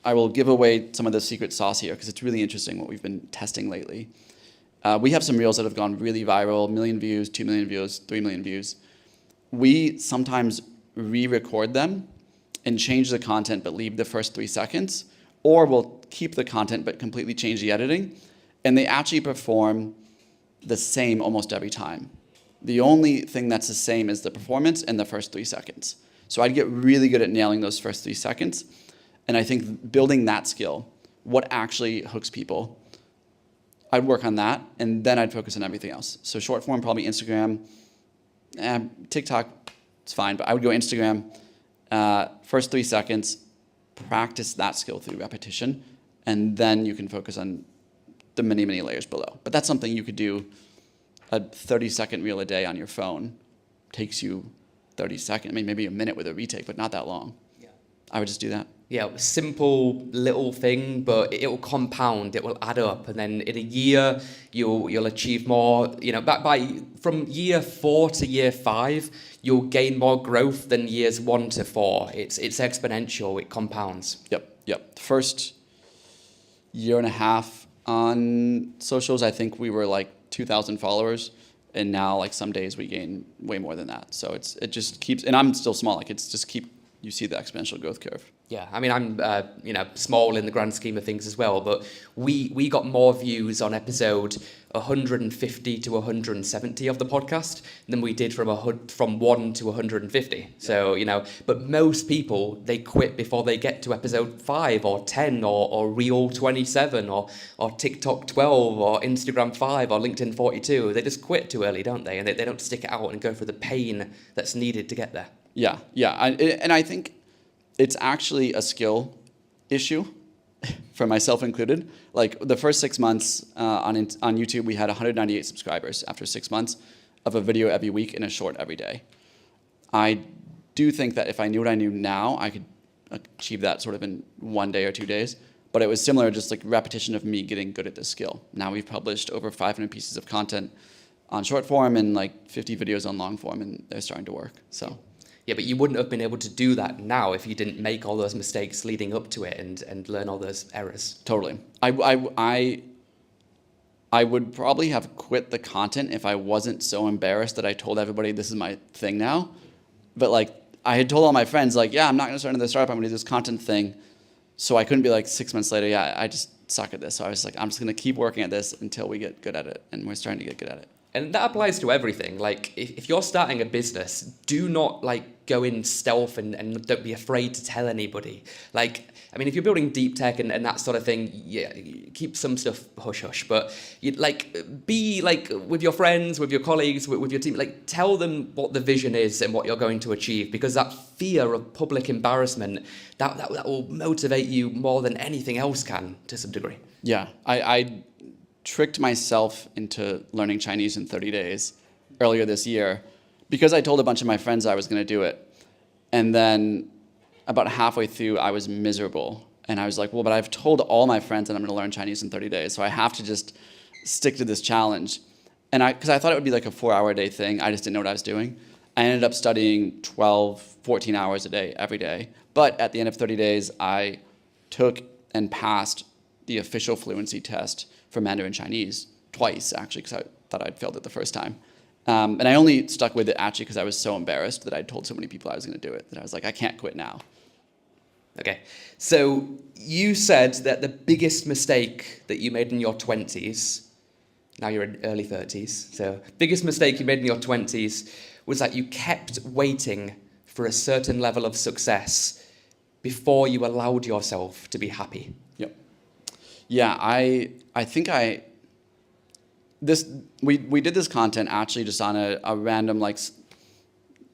I will give away some of the secret sauce here because it's really interesting what we've been testing lately. We have some reels that have gone really viral, 1 million views, 2 million views, 3 million views. We sometimes re-record them and change the content but leave the first 3 seconds, or we'll keep the content but completely change the editing, and they actually perform the same almost every time. The only thing that's the same is the performance and the first 3 seconds. So I'd get really good at nailing those first 3 seconds, and I think building that skill, what actually hooks people, I'd work on that, and then I'd focus on everything else. So short form, probably Instagram, TikTok, it's fine, but I would go Instagram, first 3 seconds, practice that skill through repetition, and then you can focus on the many, many layers below. But that's something you could do. A 30-second reel a day on your phone takes you 30 seconds, maybe a minute with a retake, but not that long. Yeah. I would just do that. Yeah, simple little thing, but it will compound, it will add up, and then in a year you'll achieve more. From year 4 to year 5, you'll gain more growth than years 1 to 4. It's exponential, it compounds. Yep. The first year and a half on socials, I think we were like 2,000 followers, and now like some days we gain way more than that. So it just keeps, and I'm still small. Like you see the exponential growth curve. Yeah, I'm small in the grand scheme of things as well, but we got more views on episode 150 to 170 of the podcast than we did from 1 to 150. Yeah. So, but most people, they quit before they get to episode 5 or 10 or Reel 27 or TikTok 12 or Instagram 5 or LinkedIn 42. They just quit too early, don't they? And they don't stick it out and go through the pain that's needed to get there. Yeah. And I think it's actually a skill issue, for myself included. Like the first 6 months on YouTube, we had 198 subscribers after 6 months of a video every week and a short every day. I do think that if I knew what I knew now, I could achieve that sort of in 1 day or 2 days. But it was similar, just like repetition of me getting good at this skill. Now we've published over 500 pieces of content on short form and like 50 videos on long form, and they're starting to work. So. Yeah, but you wouldn't have been able to do that now if you didn't make all those mistakes leading up to it and learn all those errors. Totally. I would probably have quit the content if I wasn't so embarrassed that I told everybody this is my thing now. But like I had told all my friends, like, yeah, I'm not going to start another startup. I'm going to do this content thing. So I couldn't be like 6 months later, yeah, I just suck at this. So I was like, I'm just going to keep working at this until we get good at it. And we're starting to get good at it. And that applies to everything. Like, if you're starting a business, do not, like, go in stealth and don't be afraid to tell anybody. Like, I mean, if you're building deep tech and that sort of thing, yeah, keep some stuff hush-hush. But, be, like, with your friends, with your colleagues, with your team, like, tell them what the vision is and what you're going to achieve. Because that fear of public embarrassment, that will motivate you more than anything else can, to some degree. Yeah, I tricked myself into learning Chinese in 30 days earlier this year because I told a bunch of my friends I was going to do it. And then about halfway through, I was miserable. And I was like, well, but I've told all my friends that I'm going to learn Chinese in 30 days, so I have to just stick to this challenge. And because I thought it would be like a 4-hour-a-day thing, I just didn't know what I was doing. I ended up studying 12, 14 hours a day, every day. But at the end of 30 days, I took and passed the official fluency test for Mandarin Chinese twice, actually, because I thought I'd failed it the first time. And I only stuck with it, actually, because I was so embarrassed that I'd told so many people I was going to do it, that I was like, I can't quit now. Okay, so you said that the biggest mistake that you made in your 20s, now you're in early 30s, so biggest mistake you made in your 20s was that you kept waiting for a certain level of success before you allowed yourself to be happy. Yep. Yeah, I think we did this content actually just on a random like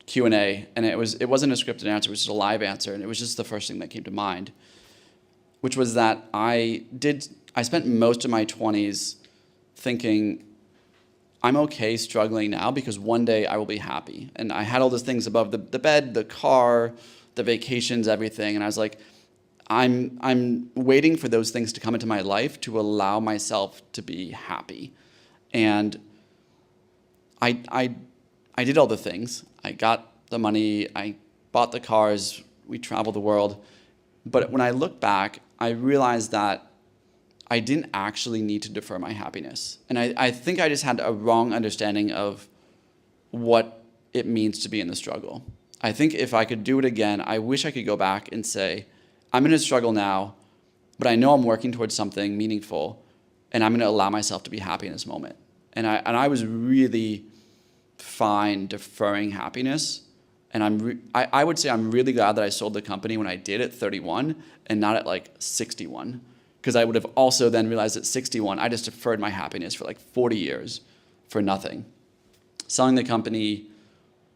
Q&A, and it wasn't a scripted answer, it was just a live answer, and it was just the first thing that came to mind, which was that I spent most of my 20s thinking I'm okay struggling now because one day I will be happy. And I had all those things above the bed, the car, the vacations, everything, and I was like, I'm waiting for those things to come into my life to allow myself to be happy. And I did all the things. I got the money, I bought the cars, we traveled the world. But when I look back, I realized that I didn't actually need to defer my happiness. And I think I just had a wrong understanding of what it means to be in the struggle. I think if I could do it again, I wish I could go back and say, I'm in a struggle now, but I know I'm working towards something meaningful, and I'm going to allow myself to be happy in this moment. And I was really fine deferring happiness. And I would say I'm really glad that I sold the company when I did at 31 and not at like 61. Because I would have also then realized at 61, I just deferred my happiness for like 40 years for nothing. Selling the company,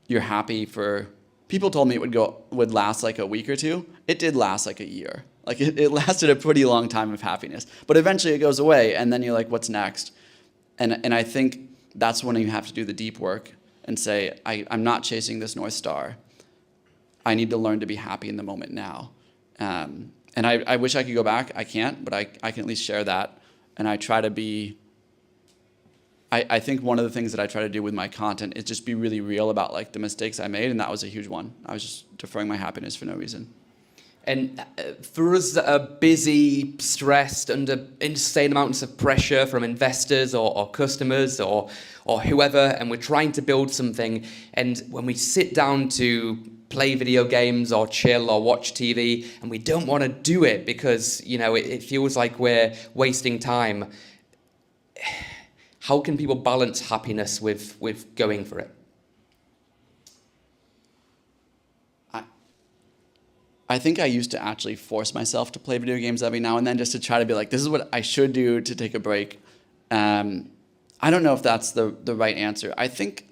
you're happy for, people told me it would last like a week or two. It did last like a year. Like it lasted a pretty long time of happiness. But eventually it goes away, and then you're like, what's next? And I think that's when you have to do the deep work and say, I'm not chasing this North Star. I need to learn to be happy in the moment now. And I wish I could go back. I can't, but I can at least share that. And I try to be, I think one of the things that I try to do with my content is just be really real about like the mistakes I made, and that was a huge one. I was just deferring my happiness for no reason. And for us that are busy, stressed, under insane amounts of pressure from investors or customers or whoever, and we're trying to build something, and when we sit down to play video games or chill or watch TV, and we don't want to do it because, it feels like we're wasting time, how can people balance happiness with going for it? I think I used to actually force myself to play video games every now and then just to try to be like, this is what I should do to take a break. I don't know if that's the right answer. I think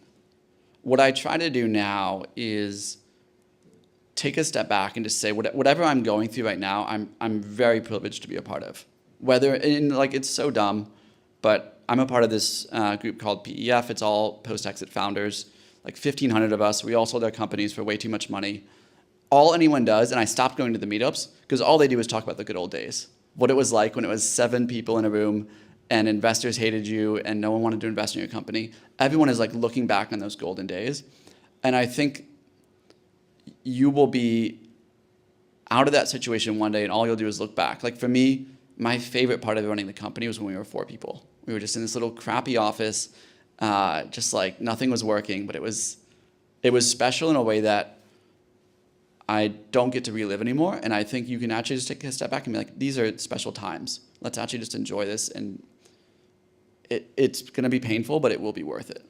what I try to do now is take a step back and just say, whatever I'm going through right now, I'm very privileged to be a part of. It's so dumb, but I'm a part of this group called PEF. It's all post-exit founders, like 1,500 of us. We all sold our companies for way too much money. All anyone does, and I stopped going to the meetups, because all they do is talk about the good old days. What it was like when it was 7 people in a room and investors hated you and no one wanted to invest in your company. Everyone is like looking back on those golden days. And I think you will be out of that situation one day and all you'll do is look back. Like for me, my favorite part of running the company was when we were 4 people. We were just in this little crappy office, just like nothing was working, but it was special in a way that I don't get to relive anymore. And I think you can actually just take a step back and be like, these are special times. Let's actually just enjoy this and it's going to be painful, but it will be worth it.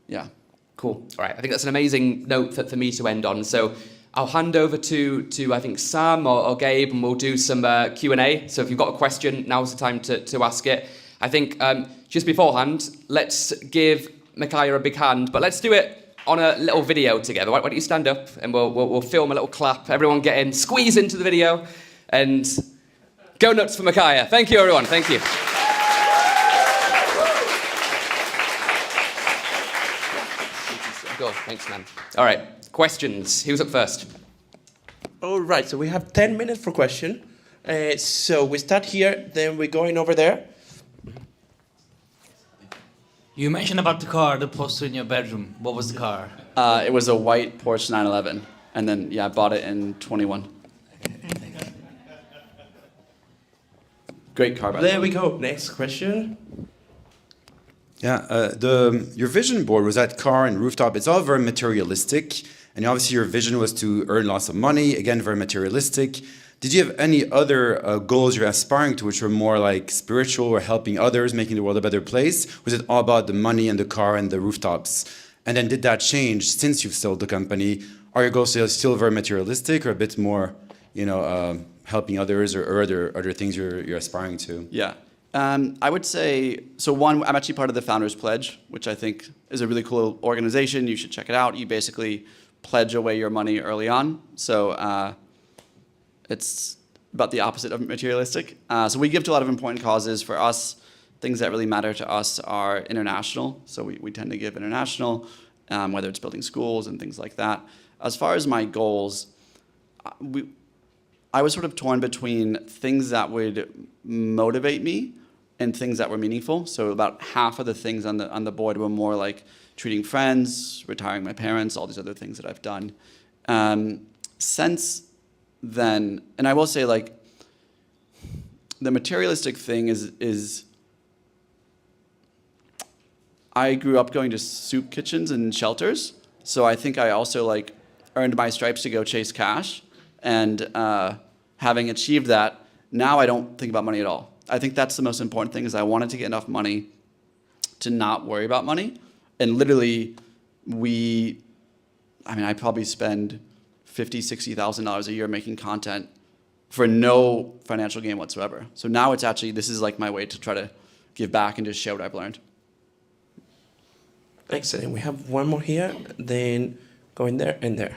Yeah. Cool. All right. I think that's an amazing note for me to end on. So I'll hand over to I think Sam or Gabe, and we'll do some Q&A. So if you've got a question, now's the time to ask it. I think just beforehand, let's give Michia a big hand, but let's do it on a little video together. Why don't you stand up and we'll film a little clap. Everyone get in, squeeze into the video, and go nuts for Michia. Thank you, everyone. Thank you. Cool. Thanks, man. All right. Questions. Who's up first? All right. So we have 10 minutes for question. So we start here, then we're going over there. You mentioned about the car, the poster in your bedroom. What was the car? It was a white Porsche 911, and then I bought it in 21. Great car, by the way. There we go. Next question. Yeah, your vision board was that car and rooftop. It's all very materialistic, and obviously your vision was to earn lots of money. Again, very materialistic. Did you have any other goals you're aspiring to, which were more like spiritual or helping others, making the world a better place? Was it all about the money and the car and the rooftops? And then did that change since you've sold the company? Are your goals still very materialistic, or a bit more, helping others, or other things you're aspiring to? Yeah. I would say, so one, I'm actually part of the Founders Pledge, which I think is a really cool organization. You should check it out. You basically pledge away your money early on. So it's about the opposite of materialistic. So we give to a lot of important causes. For us, things that really matter to us are international. So we tend to give international, whether it's building schools and things like that. As far as my goals, I was sort of torn between things that would motivate me and things that were meaningful. So about half of the things on the board were more like treating friends, retiring my parents, all these other things that I've done. Since then, and I will say, like, the materialistic thing is I grew up going to soup kitchens and shelters, so I think I also like earned my stripes to go chase cash, and having achieved that, now I don't think about money at all. I think that's the most important thing, is I wanted to get enough money to not worry about money. And literally, I probably spend $50,000, $60,000 a year making content for no financial gain whatsoever. So now it's actually, this is like my way to try to give back and just share what I've learned. Excellent. We have one more here, then going there and there.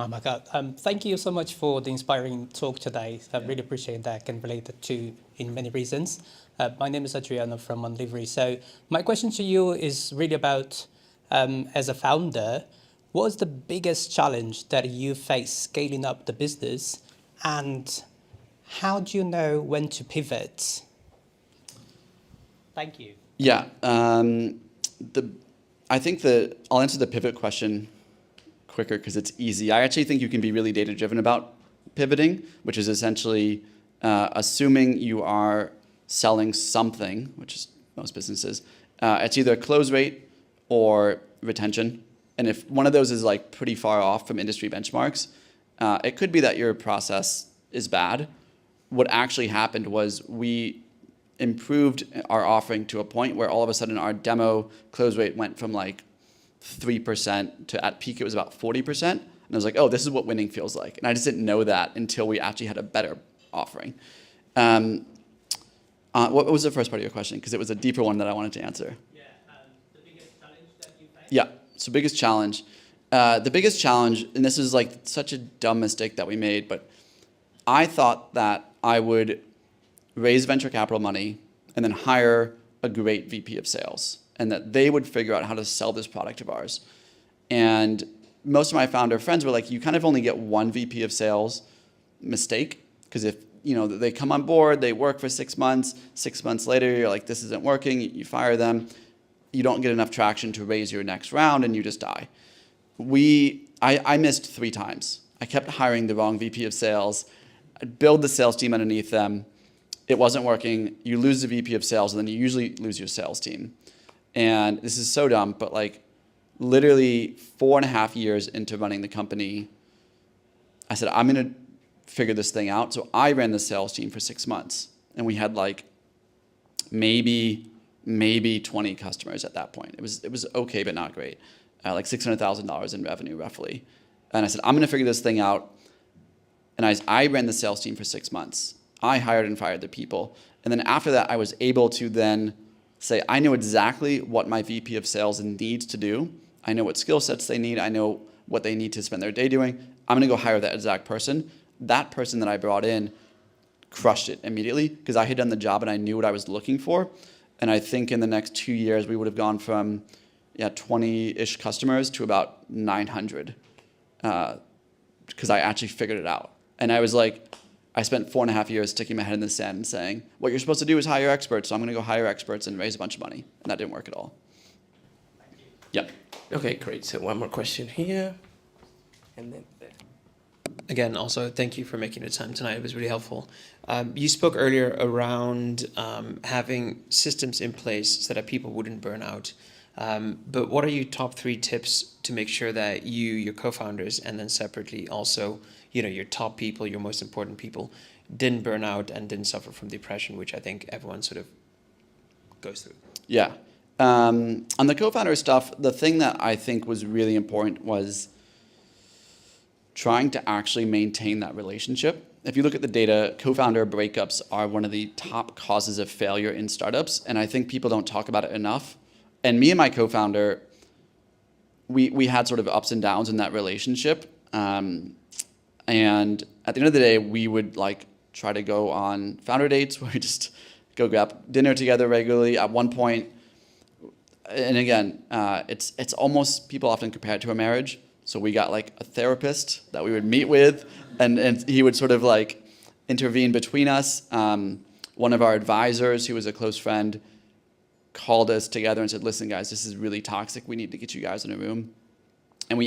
Oh my God. Thank you so much for the inspiring talk today. I really appreciate that. I can relate it to in many reasons. My name is Adriano from Unlivery. So my question to you is really about, as a founder, what is the biggest challenge that you face scaling up the business, and how do you know when to pivot? Thank you. Yeah. I think I'll answer the pivot question quicker because it's easy. I actually think you can be really data-driven about pivoting, which is essentially assuming you are selling something, which is most businesses. It's either close rate or retention. And if one of those is like pretty far off from industry benchmarks, it could be that your process is bad. What actually happened was we improved our offering to a point where all of a sudden our demo close rate went from like 3% to at peak it was about 40%. And I was like, oh, this is what winning feels like. And I just didn't know that until we actually had a better offering. What was the first part of your question? Because it was a deeper one that I wanted to answer. Yeah, the biggest challenge that you face? Yeah, so biggest challenge. The biggest challenge, and this is like such a dumb mistake that we made, but I thought that I would raise venture capital money and then hire a great VP of sales, and that they would figure out how to sell this product of ours. And most of my founder friends were like, you kind of only get one VP of sales mistake, because if they come on board, they work for 6 months, 6 months later, you're like, this isn't working, you fire them, you don't get enough traction to raise your next round, and you just die. I missed 3 times. I kept hiring the wrong VP of sales. I'd build the sales team underneath them. It wasn't working. You lose the VP of sales, and then you usually lose your sales team. And this is so dumb, but like literally 4.5 years into running the company, I said, I'm going to figure this thing out. So I ran the sales team for 6 months, and we had like maybe 20 customers at that point. It was okay, but not great. Like $600,000 in revenue, roughly. And I said, I'm going to figure this thing out. And I ran the sales team for 6 months. I hired and fired the people. And then after that, I was able to then say, I know exactly what my VP of sales needs to do. I know what skill sets they need. I know what they need to spend their day doing. I'm going to go hire that exact person. That person that I brought in crushed it immediately because I had done the job and I knew what I was looking for. And I think in the next 2 years, we would have gone from 20-ish customers to about 900 because I actually figured it out. And I was like, I spent 4.5 years sticking my head in the sand and saying, what you're supposed to do is hire experts, so I'm going to go hire experts and raise a bunch of money. And that didn't work at all. Yeah. Okay, great. So one more question here. And then there. Again, also, thank you for making the time tonight. It was really helpful. You spoke earlier around having systems in place so that people wouldn't burn out. But what are your top 3 tips to make sure that you, your co-founders, and then separately also, your top people, your most important people, didn't burn out and didn't suffer from depression, which I think everyone sort of goes through? Yeah. On the co-founder stuff, the thing that I think was really important was trying to actually maintain that relationship. If you look at the data, co-founder breakups are one of the top causes of failure in startups, and I think people don't talk about it enough. And me and my co-founder, we had sort of ups and downs in that relationship. And at the end of the day, we would try to go on founder dates where we just go grab dinner together regularly. At one point, and again, it's almost, people often compare it to a marriage. So we got a therapist that we would meet with, and he would sort of intervene between us. One of our advisors, who was a close friend, called us together and said, listen, guys, this is really toxic. We need to get you guys in a room. And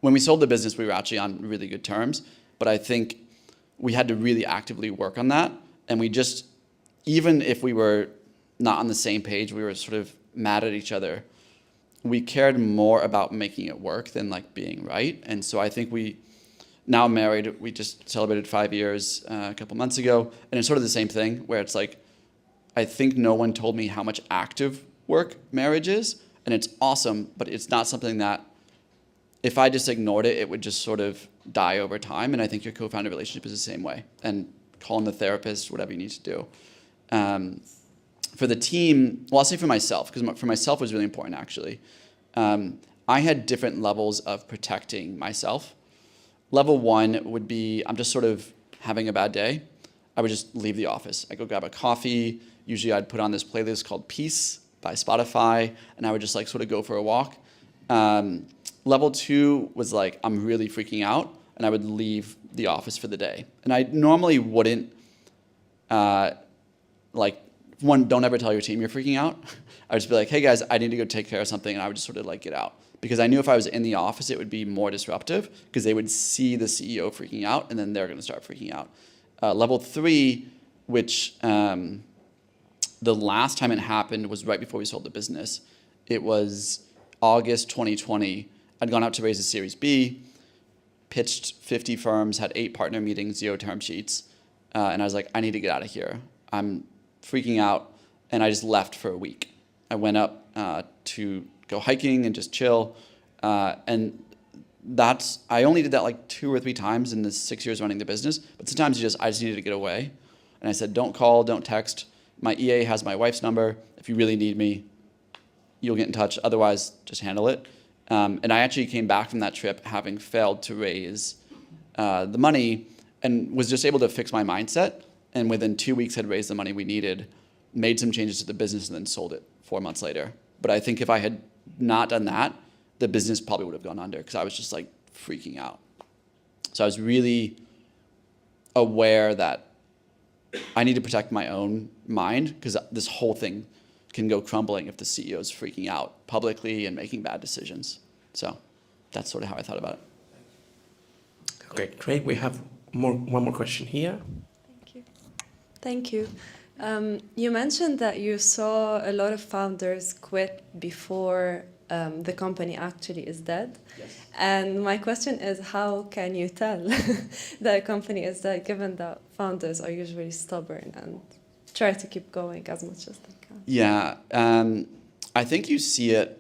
when we sold the business, we were actually on really good terms. But I think we had to really actively work on that. And we just, even if we were not on the same page, we were sort of mad at each other. We cared more about making it work than being right. And so I think we, now married, we just celebrated 5 years a couple months ago. And it's sort of the same thing where it's I think no one told me how much active work marriage is, and it's awesome, but it's not something that if I just ignored it, it would just sort of die over time. And I think your co-founder relationship is the same way. And call in the therapist, whatever you need to do. For the team, well, I'll say for myself, because for myself it was really important actually. I had different levels of protecting myself. Level 1 would be, I'm just sort of having a bad day. I would just leave the office. I'd go grab a coffee. Usually I'd put on this playlist called Peace by Spotify, and I would just sort of go for a walk. Level 2 was I'm really freaking out, and I would leave the office for the day. And I normally wouldn't, one, don't ever tell your team you're freaking out. I would just be like, hey guys, I need to go take care of something, and I would just sort of get out. Because I knew if I was in the office, it would be more disruptive, because they would see the CEO freaking out, and then they're going to start freaking out. Level 3, which the last time it happened was right before we sold the business. It was August 2020. I'd gone out to raise a Series B, pitched 50 firms, had 8 partner meetings, 0 term sheets. And I was like, I need to get out of here. I'm freaking out. And I just left for a week. I went up to go hiking and just chill. And I only did that 2 or 3 times in the 6 years running the business. But sometimes I just needed to get away. And I said, don't call, don't text. My EA has my wife's number. If you really need me, you'll get in touch. Otherwise, just handle it. And I actually came back from that trip having failed to raise the money and was just able to fix my mindset. And within 2 weeks had raised the money we needed, made some changes to the business, and then sold it 4 months later. But I think if I had not done that, the business probably would have gone under because I was just freaking out. So I was really aware that I need to protect my own mind because this whole thing can go crumbling if the CEO is freaking out publicly and making bad decisions. So that's sort of how I thought about it. Okay, great. We have one more question here. Thank you. You mentioned that you saw a lot of founders quit before the company actually is dead. Yes. And my question is, how can you tell that a company is dead, given that founders are usually stubborn and try to keep going as much as they can. Yeah, I think you see it.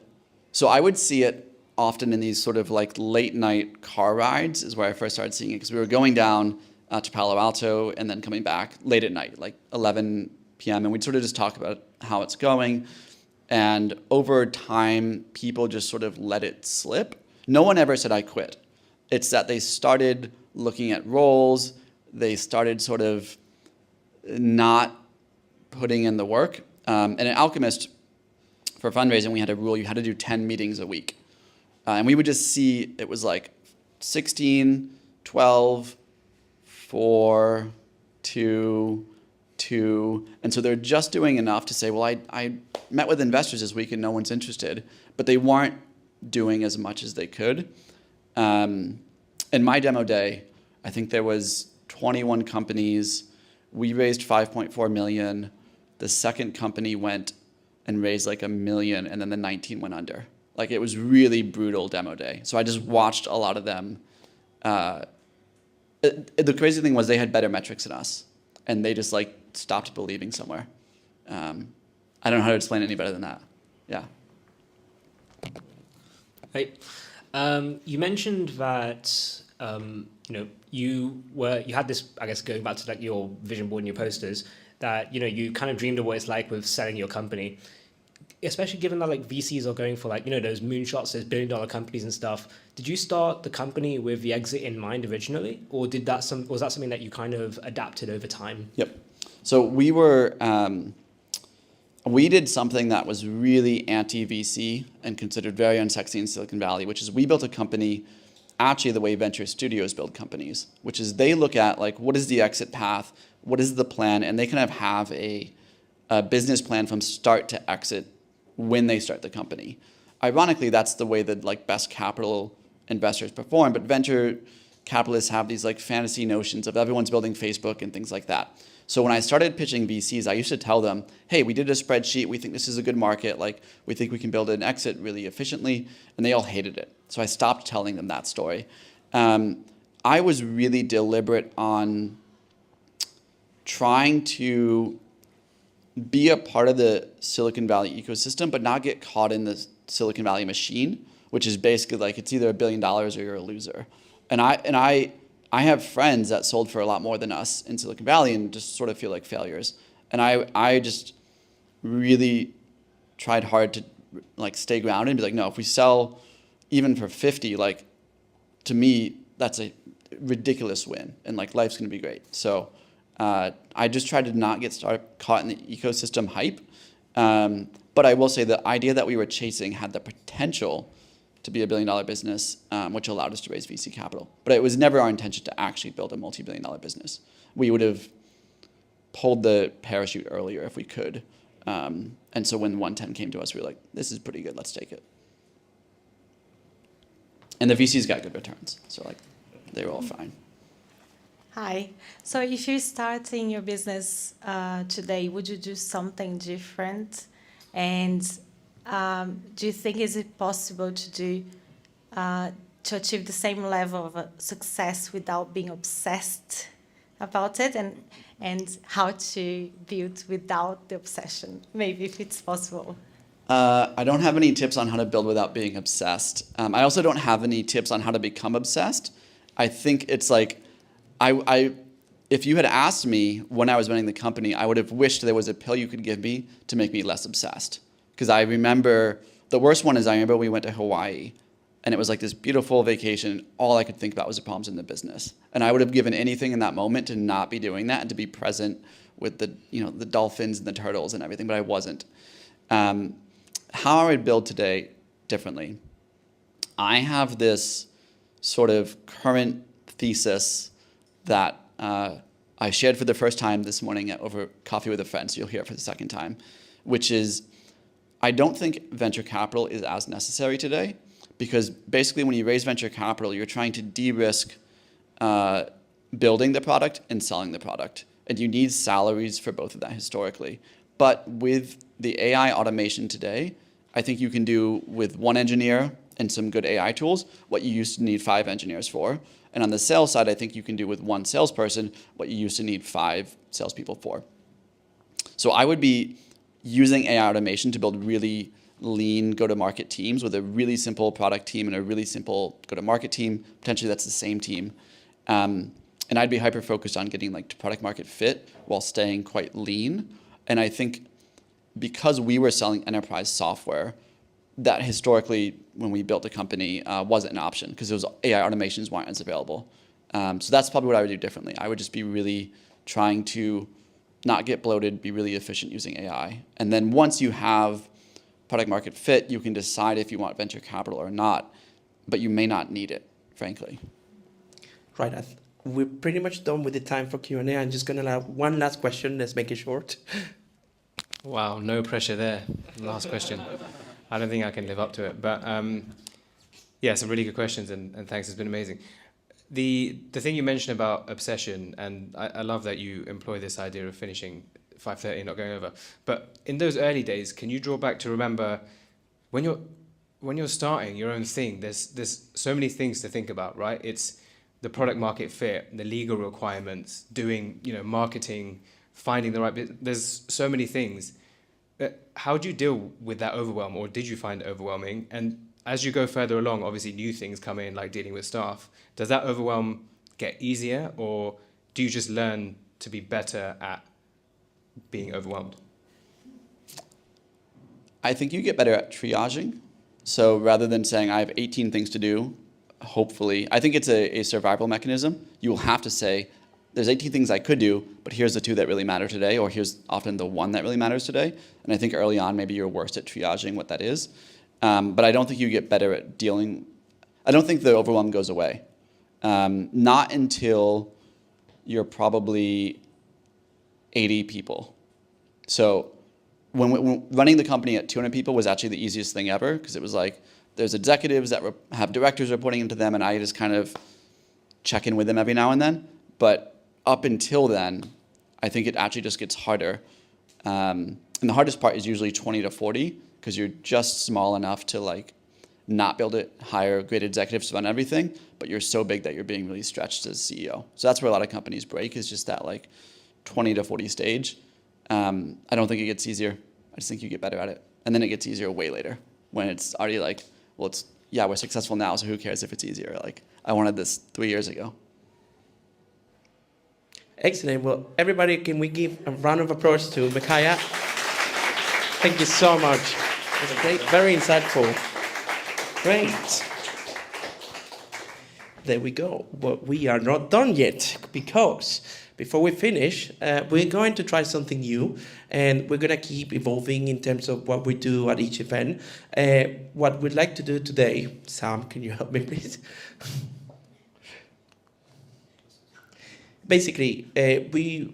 So I would see it often in these sort of like late night car rides is where I first started seeing it, because we were going down to Palo Alto and then coming back late at night, like 11 p.m. And we'd sort of just talk about how it's going. And over time, people just sort of let it slip. No one ever said I quit. It's that they started looking at roles. They started sort of not putting in the work. And at Alchemist, for fundraising, we had a rule, you had to do 10 meetings a week. And we would just see it was like 16, 12, 4, 2, 2. And so they're just doing enough to say, well, I met with investors this week and no one's interested. But they weren't doing as much as they could. In my demo day, I think there was 21 companies. We raised 5.4 million. The second company went and raised like $1 million, and then the 19 went under. Like, it was really brutal demo day. So I just watched a lot of them. The crazy thing was they had better metrics than us, and they just like stopped believing somewhere. I don't know how to explain it any better than that. Yeah. Hey, you mentioned that you had this, I guess, going back to like your vision board and your posters, that you kind of dreamed of what it's like with selling your company, especially given that like VCs are going for like those moonshots, those $1 billion companies and stuff. Did you start the company with the exit in mind originally, or was that something that you kind of adapted over time? Yep. So we did something that was really anti-VC and considered very unsexy in Silicon Valley, which is we built a company actually the way venture studios build companies, which is they look at like, what is the exit path, what is the plan, and they kind of have a business plan from start to exit when they start the company. Ironically, that's the way that like best capital investors perform, but venture capitalists have these like fantasy notions of everyone's building Facebook and things like that. So when I started pitching VCs, I used to tell them, hey, we did a spreadsheet, we think this is a good market, like we think we can build an exit really efficiently, and they all hated it. So I stopped telling them that story. I was really deliberate on trying to be a part of the Silicon Valley ecosystem, but not get caught in the Silicon Valley machine, which is basically like it's either $1 billion or you're a loser. And I have friends that sold for a lot more than us in Silicon Valley and just sort of feel like failures. And I just really tried hard to like stay grounded and be like, no, if we sell even for 50, like to me, that's a ridiculous win and like life's gonna be great. So I just tried to not get caught in the ecosystem hype. But I will say the idea that we were chasing had the potential to be a $1 billion business, which allowed us to raise VC capital. But it was never our intention to actually build a multi-billion-dollar business. We would have pulled the parachute earlier if we could. And so when 110 came to us, we were like, this is pretty good, let's take it. And the VCs got good returns, so like they were all fine. Hi. So if you're starting your business today, would you do something different? And do you think is it possible to achieve the same level of success without being obsessed about it? And how to build without the obsession, maybe if it's possible? I don't have any tips on how to build without being obsessed. I also don't have any tips on how to become obsessed. I think it's like, if you had asked me when I was running the company, I would have wished there was a pill you could give me to make me less obsessed. Because I remember, the worst one is I remember we went to Hawaii, and it was like this beautiful vacation. All I could think about was the problems in the business. And I would have given anything in that moment to not be doing that and to be present with the dolphins and the turtles and everything, but I wasn't. How I would build today differently. I have this sort of current thesis that I shared for the first time this morning over coffee with a friend, so you'll hear it for the second time, which is I don't think venture capital is as necessary today, because basically when you raise venture capital, you're trying to de-risk building the product and selling the product. And you need salaries for both of that historically. But with the AI automation today, I think you can do with one engineer and some good AI tools what you used to need 5 engineers for. And on the sales side, I think you can do with one salesperson what you used to need 5 salespeople for. So I would be using AI automation to build really lean go-to-market teams with a really simple product team and a really simple go-to-market team. Potentially that's the same team. And I'd be hyper-focused on getting like to product market fit while staying quite lean. And I think because we were selling enterprise software, that historically, when we built a company, wasn't an option because those AI automations weren't as available. So that's probably what I would do differently. I would just be really trying to not get bloated, be really efficient using AI. And then once you have product market fit, you can decide if you want venture capital or not, but you may not need it, frankly. Right. We're pretty much done with the time for Q&A. I'm just going to allow one last question. Let's make it short. Wow, no pressure there. Last question. I don't think I can live up to it. But yeah, some really good questions, and thanks. It's been amazing. The thing you mentioned about obsession, and I love that you employ this idea of finishing 5:30 and not going over. But in those early days, can you draw back to remember when you're starting your own thing, there's so many things to think about, right? It's the product market fit, the legal requirements, doing, marketing, finding the right bit. There's so many things. How do you deal with that overwhelm, or did you find it overwhelming? And as you go further along, obviously new things come in, like dealing with staff. Does that overwhelm get easier, or do you just learn to be better at being overwhelmed? I think you get better at triaging. So rather than saying I have 18 things to do, hopefully, I think it's a survival mechanism. You will have to say, there's 18 things I could do, but here's the 2 that really matter today, or here's often the 1 that really matters today. And I think early on, maybe you're worse at triaging what that is. But I don't think you get better at dealing. I don't think the overwhelm goes away. Not until you're probably 80 people. So when running the company at 200 people was actually the easiest thing ever, because it was like, there's executives that have directors reporting into them, and I just kind of check in with them every now and then. But up until then, I think it actually just gets harder. And the hardest part is usually 20 to 40, because you're just small enough to like not be able to hire great executives to run everything, but you're so big that you're being really stretched as CEO. So that's where a lot of companies break, is just that like 20 to 40 stage. I don't think it gets easier. I just think you get better at it. And then it gets easier way later, when it's already like, well, we're successful now, so who cares if it's easier? Like, I wanted this 3 years ago. Excellent. Well, everybody, can we give a round of applause to Michia? Thank you so much. It was great, very insightful. Great. There we go. But we are not done yet, because before we finish, we're going to try something new, and we're going to keep evolving in terms of what we do at each event. What we'd like to do today, Sam, can you help me, please? Basically,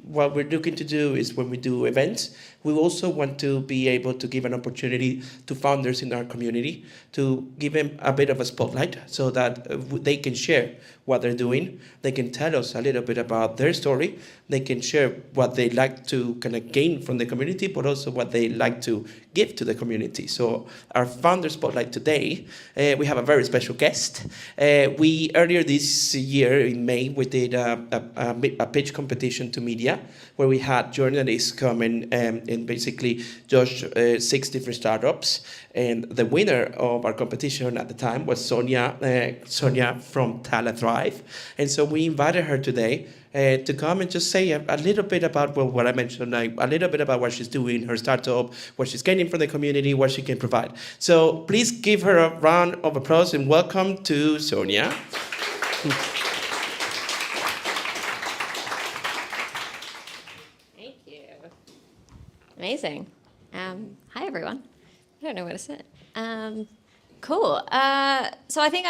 what we're looking to do is, when we do events, we also want to be able to give an opportunity to founders in our community to give them a bit of a spotlight, so that they can share what they're doing. They can tell us a little bit about their story. They can share what they like to kind of gain from the community, but also what they like to give to the community. So our founder spotlight today, we have a very special guest. We earlier this year in May, we did a pitch competition to media, where we had journalists come and basically judge 6 different startups. And the winner of our competition at the time was Sonia from Tala Thrive. And so we invited her today to come and just say a little bit about what I mentioned, like a little bit about what she's doing, her startup, what she's gaining from the community, what she can provide. So please give her a round of applause and welcome to Sonia. Thank you. Amazing. Hi, everyone. I don't know where to sit. Cool. So I think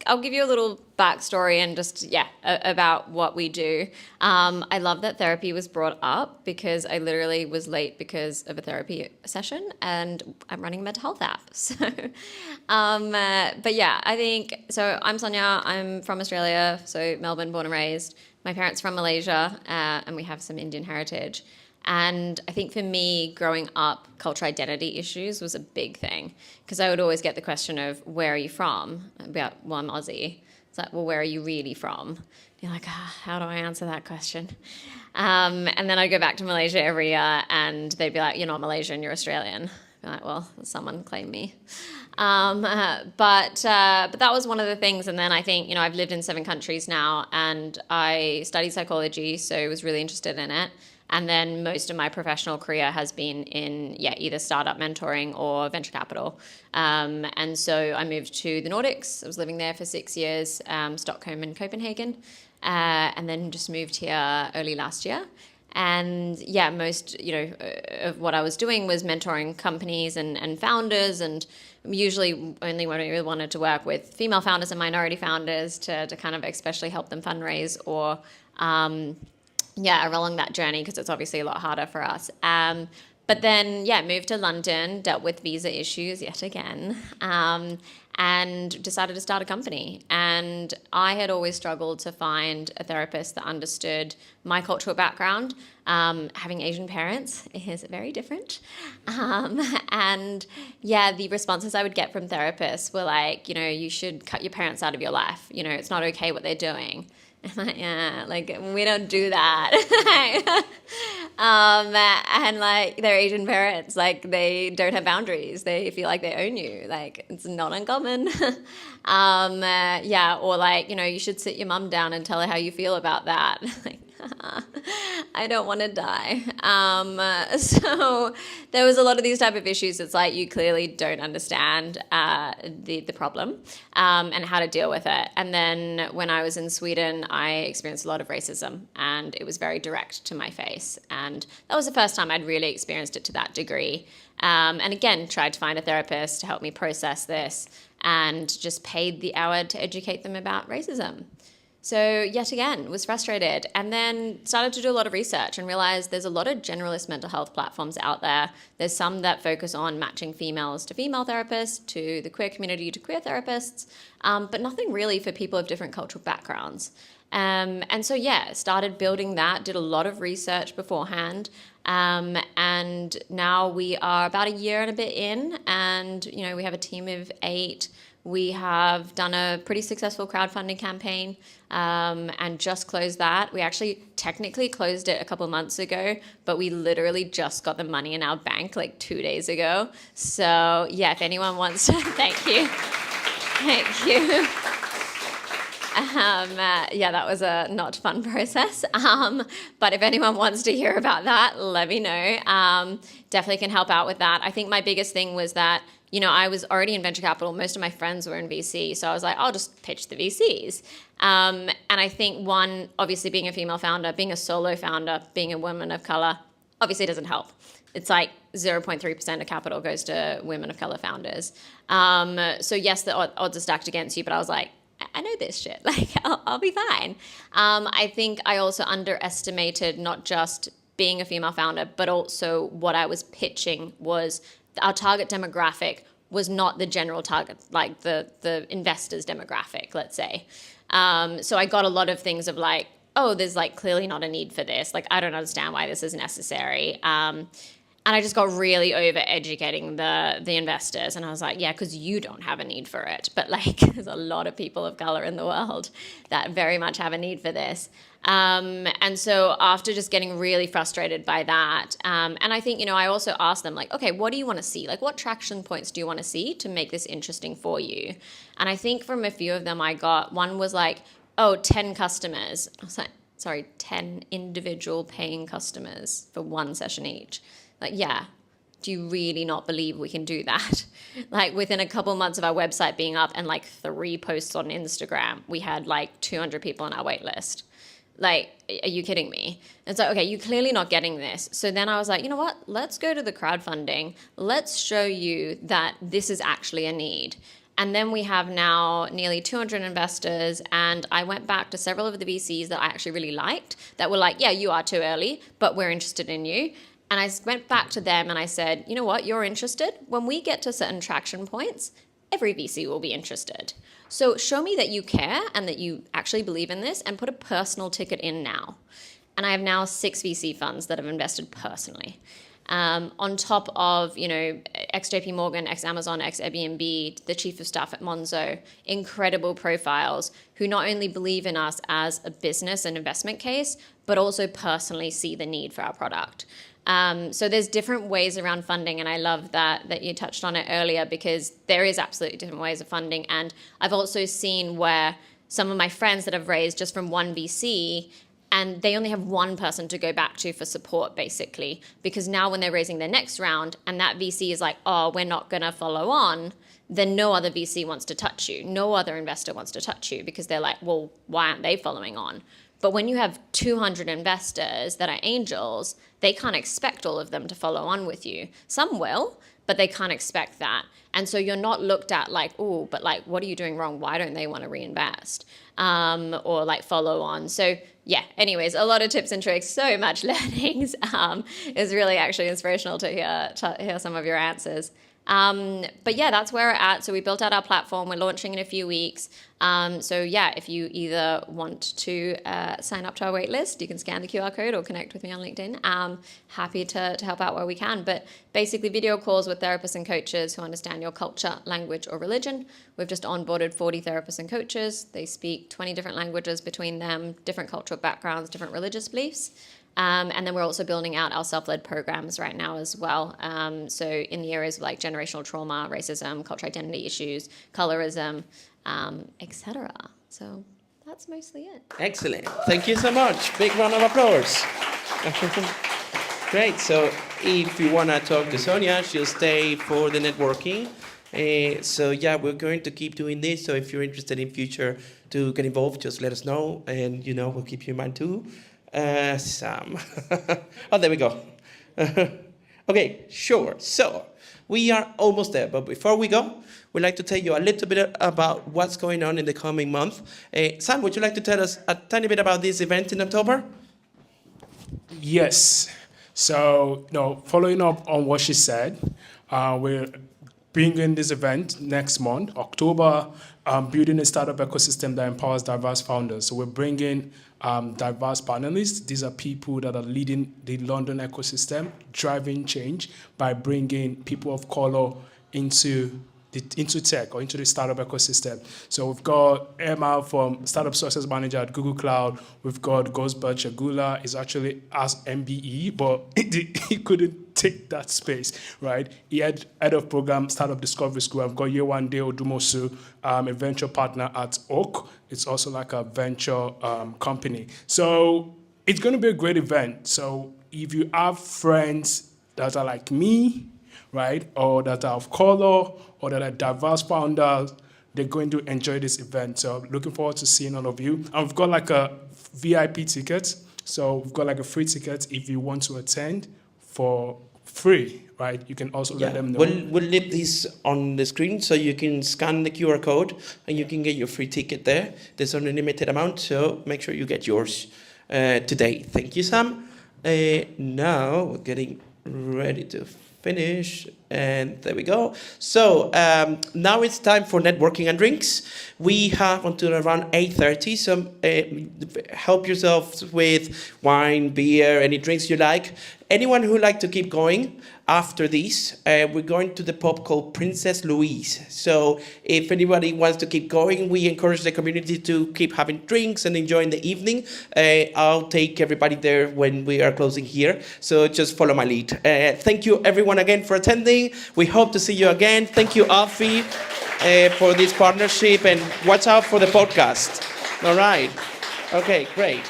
I'll give you a little backstory and about what we do. I love that therapy was brought up, because I literally was late because of a therapy session, and I'm running a mental health app. So, I think, so I'm Sonia, I'm from Australia, so Melbourne, born and raised. My parents from Malaysia, and we have some Indian heritage. And I think for me, growing up, cultural identity issues was a big thing, because I would always get the question of, where are you from? I'm Aussie. It's like, well, where are you really from? You're like, how do I answer that question? And then I'd go back to Malaysia every year, and they'd be like, you're not Malaysian, you're Australian. I'd be like, well, someone claim me. But that was one of the things. And then I think, I've lived in 7 countries now, and I studied psychology, so was really interested in it. And then most of my professional career has been in, either startup mentoring or venture capital. And so I moved to the Nordics. I was living there for 6 years, Stockholm and Copenhagen, and then just moved here early last year. And most, of what I was doing was mentoring companies and founders, and usually only when we wanted to work with female founders and minority founders to kind of especially help them fundraise or, along that journey, because it's obviously a lot harder for us. But then, moved to London, dealt with visa issues yet again, and decided to start a company. And I had always struggled to find a therapist that understood my cultural background. Having Asian parents is very different. And the responses I would get from therapists were like, you should cut your parents out of your life. It's not okay what they're doing. We don't do that. And they're Asian parents, they don't have boundaries. They feel like they own you. It's not uncommon. Or you should sit your mum down and tell her how you feel about that. I don't want to die. So there was a lot of these type of issues. It's you clearly don't understand the problem and how to deal with it. And then when I was in Sweden, I experienced a lot of racism, and it was very direct to my face. And that was the first time I'd really experienced it to that degree. And again, tried to find a therapist to help me process this, and just paid the hour to educate them about racism. So yet again, was frustrated, and then started to do a lot of research and realized there's a lot of generalist mental health platforms out there. There's some that focus on matching females to female therapists, to the queer community to queer therapists, but nothing really for people of different cultural backgrounds. And so started building that, did a lot of research beforehand, and now we are about a year and a bit in, and we have a team of 8. We have done a pretty successful crowdfunding campaign, and just closed that. We actually technically closed it a couple months ago, but we literally just got the money in our bank 2 days ago. So if anyone wants to, thank you. That was a not fun process. But if anyone wants to hear about that, let me know. Definitely can help out with that. I think my biggest thing was that, I was already in venture capital. Most of my friends were in VC. So I was like, I'll just pitch the VCs. And I think one, obviously being a female founder, being a solo founder, being a woman of color, obviously doesn't help. It's 0.3% of capital goes to women of color founders. So yes, the odds are stacked against you, but I was like, I know this shit. I'll be fine. I think I also underestimated not just being a female founder, but also what I was pitching was our target demographic was not the general target, the investors demographic, let's say. So I got a lot of things of there's clearly not a need for this. I don't understand why this is necessary. And I just got really over educating the investors. And I was like, because you don't have a need for it. But there's a lot of people of color in the world that very much have a need for this. And so after just getting really frustrated by that, and I think, I also asked them okay, what do you want to see? What traction points do you want to see to make this interesting for you? And I think from a few of them I got, one was 10 customers. I was like, sorry, 10 individual paying customers for one session each. Do you really not believe we can do that? Within a couple months of our website being up and 3 posts on Instagram, we had 200 people on our wait list. Are you kidding me? And so, okay, you're clearly not getting this. So then I was like, you know what? Let's go to the crowdfunding. Let's show you that this is actually a need. And then we have now nearly 200 investors, and I went back to several of the VCs that I actually really liked that were you are too early, but we're interested in you. And I went back to them and I said, you know what, you're interested? When we get to certain traction points, every VC will be interested. So show me that you care and that you actually believe in this, and put a personal ticket in now. And I have now 6 VC funds that have invested personally. On top of, ex-JP Morgan, ex-Amazon, ex-Airbnb, the chief of staff at Monzo, incredible profiles who not only believe in us as a business and investment case, but also personally see the need for our product. So there's different ways around funding, and I love that you touched on it earlier, because there is absolutely different ways of funding. And I've also seen where some of my friends that have raised just from one VC, and they only have one person to go back to for support, basically, because now when they're raising their next round and that VC is like, oh, we're not going to follow on, then no other VC wants to touch you. No other investor wants to touch you, because they're like, well, why aren't they following on? But when you have 200 investors that are angels, they can't expect all of them to follow on with you. Some will, but they can't expect that. And so you're not looked at like, oh, but like, what are you doing wrong? Why don't they want to reinvest? Or like follow on. So yeah, anyways, a lot of tips and tricks, so much learnings. It's really actually inspirational to hear some of your answers. But yeah, that's where we're at. So we built out our platform. We're launching in a few weeks. So yeah, if you either want to sign up to our wait list, you can scan the QR code or connect with me on LinkedIn. Happy to help out where we can. But basically video calls with therapists and coaches who understand your culture, language, or religion. We've just onboarded 40 therapists and coaches. They speak 20 different languages between them, different cultural backgrounds, different religious beliefs. And then we're also building out our self-led programs right now as well. So in the areas of like generational trauma, racism, cultural identity issues, colorism, etc. So that's mostly it. Excellent. Thank you so much. Big round of applause. Great. So if you want to talk to Sonia, she'll stay for the networking. So yeah, we're going to keep doing this. So if you're interested in future to get involved, just let us know. And, we'll keep you in mind too. Sam. Oh, there we go. Okay, sure. So we are almost there. But before we go, we'd like to tell you a little bit about what's going on in the coming month. Sam, would you like to tell us a tiny bit about this event in October? Yes. So, following up on what she said, we're bringing this event next month, October, building a startup ecosystem that empowers diverse founders. So we're bringing diverse panelists. These are people that are leading the London ecosystem, driving change by bringing people of color into tech or into the startup ecosystem. So we've got Emma from Startup Success Manager at Google Cloud. We've got Gosbert Chagula, is actually as MBE, but he couldn't take that space, right? He had head of program Startup Discovery School. I've got Yewande Odumosu, a venture partner at Oak. It's also like a venture company. So it's going to be a great event. So if you have friends that are like me, right, or that are of color, or that are diverse founders, they're going to enjoy this event. So looking forward to seeing all of you. And we've got like a VIP ticket. So we've got like a free ticket if you want to attend for free, right? You can also let them know. We'll leave this on the screen so you can scan the QR code and you can get your free ticket there. There's only a limited amount, so make sure you get yours today. Thank you, Sam. Now we're getting ready to finish, and there we go. So now it's time for networking and drinks. We have until around 8:30, so help yourselves with wine, beer, any drinks you like. Anyone who would like to keep going after this, we're going to the pub called Princess Louise. So if anybody wants to keep going, we encourage the community to keep having drinks and enjoying the evening. I'll take everybody there when we are closing here. So just follow my lead. Thank you everyone again for attending. We hope to see you again. Thank you, Alfie, for this partnership, and watch out for the podcast. All right. Okay, great.